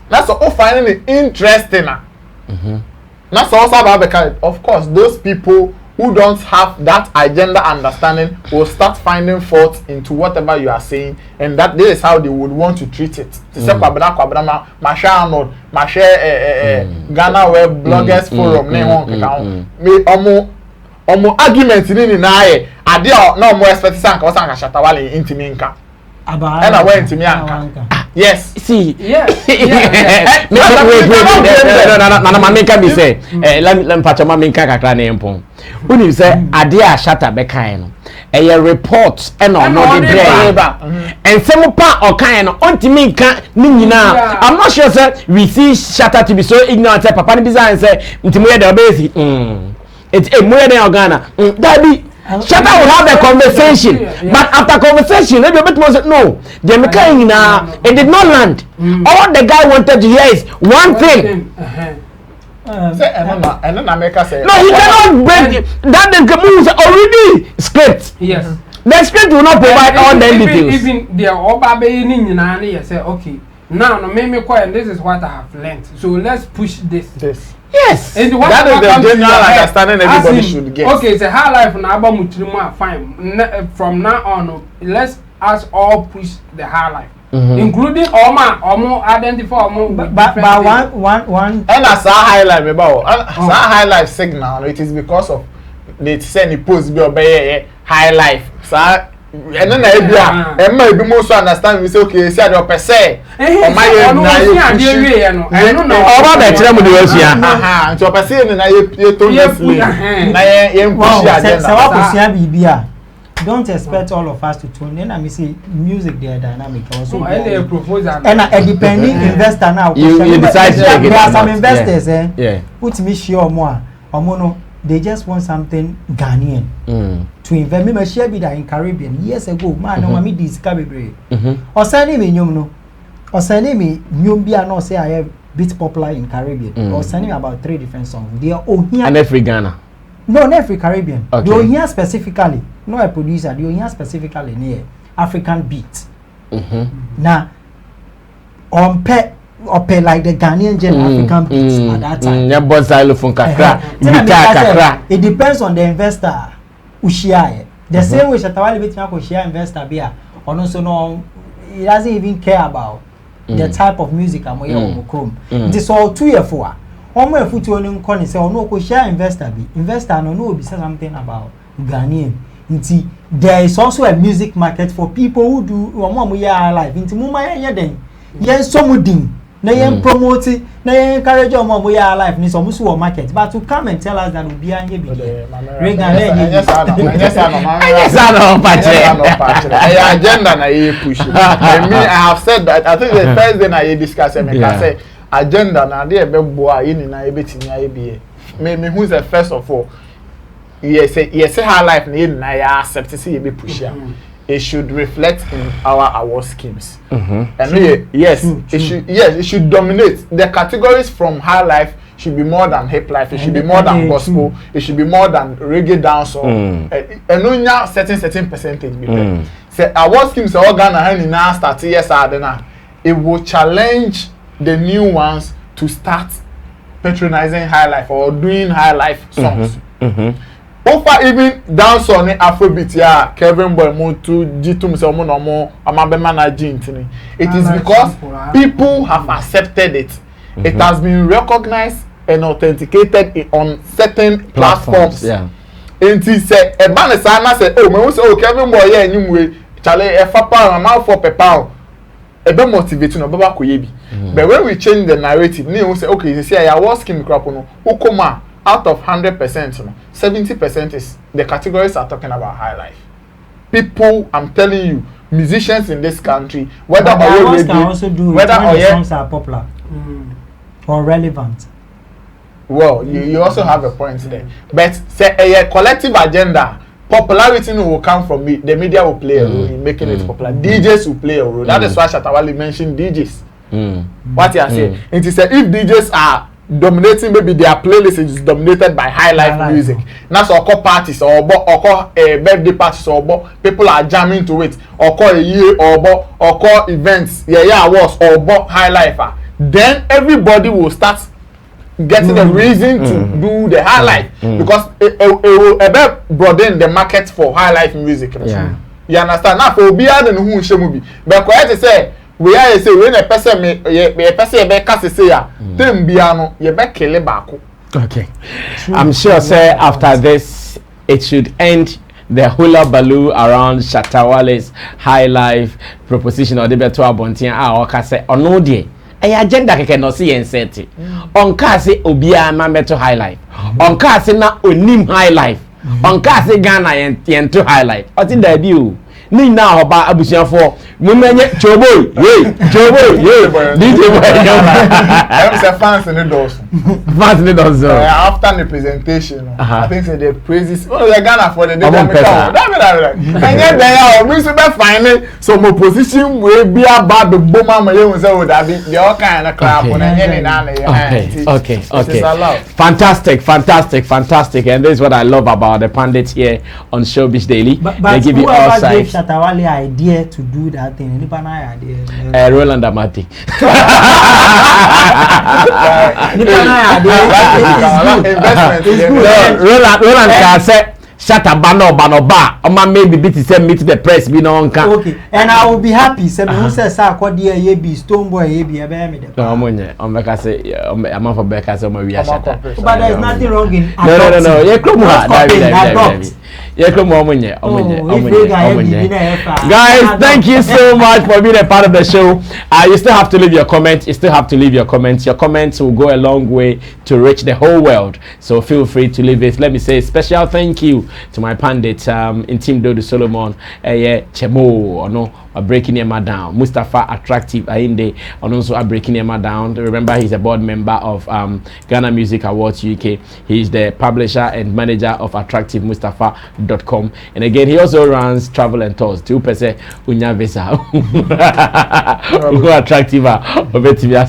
Speaker 7: that's all finding it interesting that's also of course those people who don't have that agenda understanding will start finding fault into whatever you are saying and that this is how they would want to treat it to say kwabra ma share no ma share Ghana web bloggers forum ne won me omo argument ni na aye ade na omo expect say anka Shatta Wale intimi nka and I went to me yes
Speaker 3: see
Speaker 6: yes
Speaker 3: na mamenka bi say let mpacha mamenka kakra na empon uni say ade a Shatta be kan no a report and no the brand and some pa o kan no ontimi nka ni nyina I'm not sure say we see Shatta to be so ignorant say papa ni bizan say ntimo ye da obezi it's a more than Ghana that Shatta will have a conversation, but after conversation, maybe a bit more. No, the mechanic it did not land. All the guy wanted to hear is one thing.
Speaker 7: And then America say
Speaker 3: no, he cannot break that. The moves already script.
Speaker 6: Yes,
Speaker 3: the script will not provide all the details.
Speaker 6: Even the Oba say okay. Now, no, make me quiet. And this is what I have learned. So let's push this.
Speaker 3: Yes,
Speaker 6: and
Speaker 7: that is the general understanding everybody should get.
Speaker 6: Okay, it's a Highlife and Abba Mutrima. Fine. From now on, let's us all push the Highlife, including Omo identify Omo.
Speaker 4: But one.
Speaker 7: And as a Highlife about Highlife signal, it is because of they send the post be obey Highlife. So. And then I be most understand we say okay see the per se o my
Speaker 3: no oba be tire mu de wasia
Speaker 7: so per se na ye to na ye push agenda
Speaker 4: say what push bibia don't expect all of us to tune in. I mean, see, music they are dynamic also. And depending investor now,
Speaker 3: you decide to take it.
Speaker 4: There are some investors, put me sure more or mono. They just want something Ghanaian to invest. Me share be that in Caribbean years ago. Man, no me this Caribbean. Or sending me no. Or sending me Nyumbia no say I have bit popular in Caribbean. Or sending me about 3 different songs. They are all here.
Speaker 3: And every Ghana.
Speaker 4: No, not every Caribbean.
Speaker 3: Okay.
Speaker 4: They are here specifically. Not a producer. They are here specifically near African beat. Now, on pet. Or pay like the Ghanaian African beats at that time. It depends on the investor. The same way Shatta Wale betting share investor beer. Or also no, he doesn't even care about the type of music I'm here on Chrome. It is all 2 years for. Omo efutu oni nko ni say ono ko share investor bi. Investor no be say something about Ghanaian. Nti there is also a music market for people who do omo ya live. Nti mu ma yen den. Yen somudin. Na yen promote, na yen encourage omo ya live ni so mu so market. But to come and tell us that obi anye bi. Regan
Speaker 7: Yes, I know. Agenda na ye push. I have said that. I think the first day na ye discuss and I say agenda na dey be boa ye ni na ye betimi aye bi. Me who's the first of all. Yes, high life na ya accept say ye be push ya. It should reflect in our award schemes. And it should dominate. The categories from high life should be more than Hiplife, it should be more than gospel, it should be more than reggae dancehall. And only certain percentage. Say award schemes are all Ghana and now start yes it will challenge the new ones to start patronizing high life or doing high life songs. Over even dance on Afrobeat, yeah, Kevin Boy Motu, Jitum Salmon, Amabe managing. It is because people have accepted it. It has been recognized and authenticated on certain platforms. Yeah. And he said, a banner said, oh, man, oh, Kevin Boy, yeah, anyway, Charlie, a pound, a mouth for per pound. A bit motivating of Baba Koyebi. But when we change the narrative, we say, okay, you see, I was Kim Krapono, Ukoma. Out of 100%, 70% is the categories are talking about high life. People, I'm telling you, musicians in this country, whether or
Speaker 4: songs are popular or relevant.
Speaker 7: Well, you also have a point there. But say a collective agenda, popularity will come from the media will play a role in making it popular. DJs will play a role. That is why Shatta Wale mentioned DJs. What you are saying? It is if DJs are dominating, maybe their playlist is dominated by high life music. Now so call parties or birthday parties or people are jamming to it or call a year or call events, awards or high life. Then everybody will start getting a reason to do the high life because it will broaden the market for high life music. Yeah. You understand? Now for Obia than who Shemubi. But quite say we are say when a person a person be cast say ya them biano ye be kill baako.
Speaker 3: Okay. I'm sure say after this it should end the hula baloo around Shatta Wale's high life proposition or the beto abontia oka say ono de e agenda keke no see enseti onka say obia ma beto high life onka say na onim high life onka say Ghana yen to high life oti da bi o ni na oba abusiafo mumenye choboy DJ boy
Speaker 7: I'm say fans in the doors after the presentation I think say the praises the Ghana for the day and yet they are we so be fine so my position we be about the boma ma you say that be the all kind of crap on any na
Speaker 3: okay fantastic and this is what I love about the pundits here on Showbiz Daily. They give you all sides.
Speaker 4: Shatta Wale idea to do that thing. Anybody idea?
Speaker 3: Roland Amati. Roland can say Shatta Bano Oma maybe beat meet the press be no nka.
Speaker 4: Okay. And I will be happy. Say who say sa kwadi ye be Stone Boy ye be me the.
Speaker 3: No omonye. Omeka say am for Beka say we Shatta.
Speaker 4: But there is nothing wrong in
Speaker 3: No. Ye klomu ha. Guys, thank you so much for being a part of the show. You still have to leave your comments. Your comments will go a long way to reach the whole world. So feel free to leave it. Let me say a special thank you to my pundit, in Team Dodo Solomon, Chemo, no, breaking Emma down. Mustafa Attractive Ainde, and also breaking Emma down. Remember, he's a board member of Ghana Music Awards UK. He's the publisher and manager of AttractiveMustafa.com. And again, he also runs travel and tours. 2% unya visa. Who attractive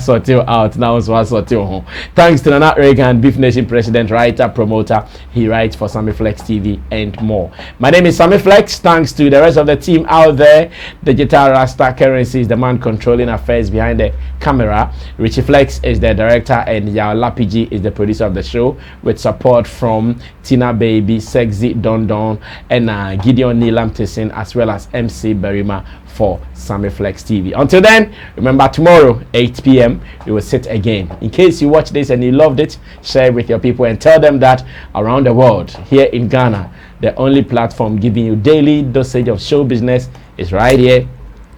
Speaker 3: sorting out now sorting. Thanks to Nana Reagan, Beef Nation president, writer, promoter. He writes for Sammy Flex TV and more. My name is Sammy Flex. Thanks to the rest of the team out there. Digital Rasta Currency is the man controlling affairs behind the camera. Richie Flex is the director and Yao Lapiji is the producer of the show with support from Tina Baby, Sexy Don Don, Brown, and Gideon Neelam Tyson, as well as MC Berima for Sammy Flex TV. Until then, remember tomorrow 8 p.m. we will sit again. In case you watch this and you loved it, share it with your people and tell them that around the world, here in Ghana, the only platform giving you daily dosage of show business is right here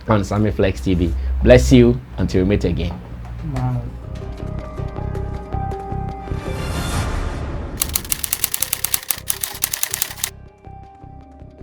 Speaker 3: on Sammy Flex TV. Bless you until we meet again.
Speaker 4: Wow.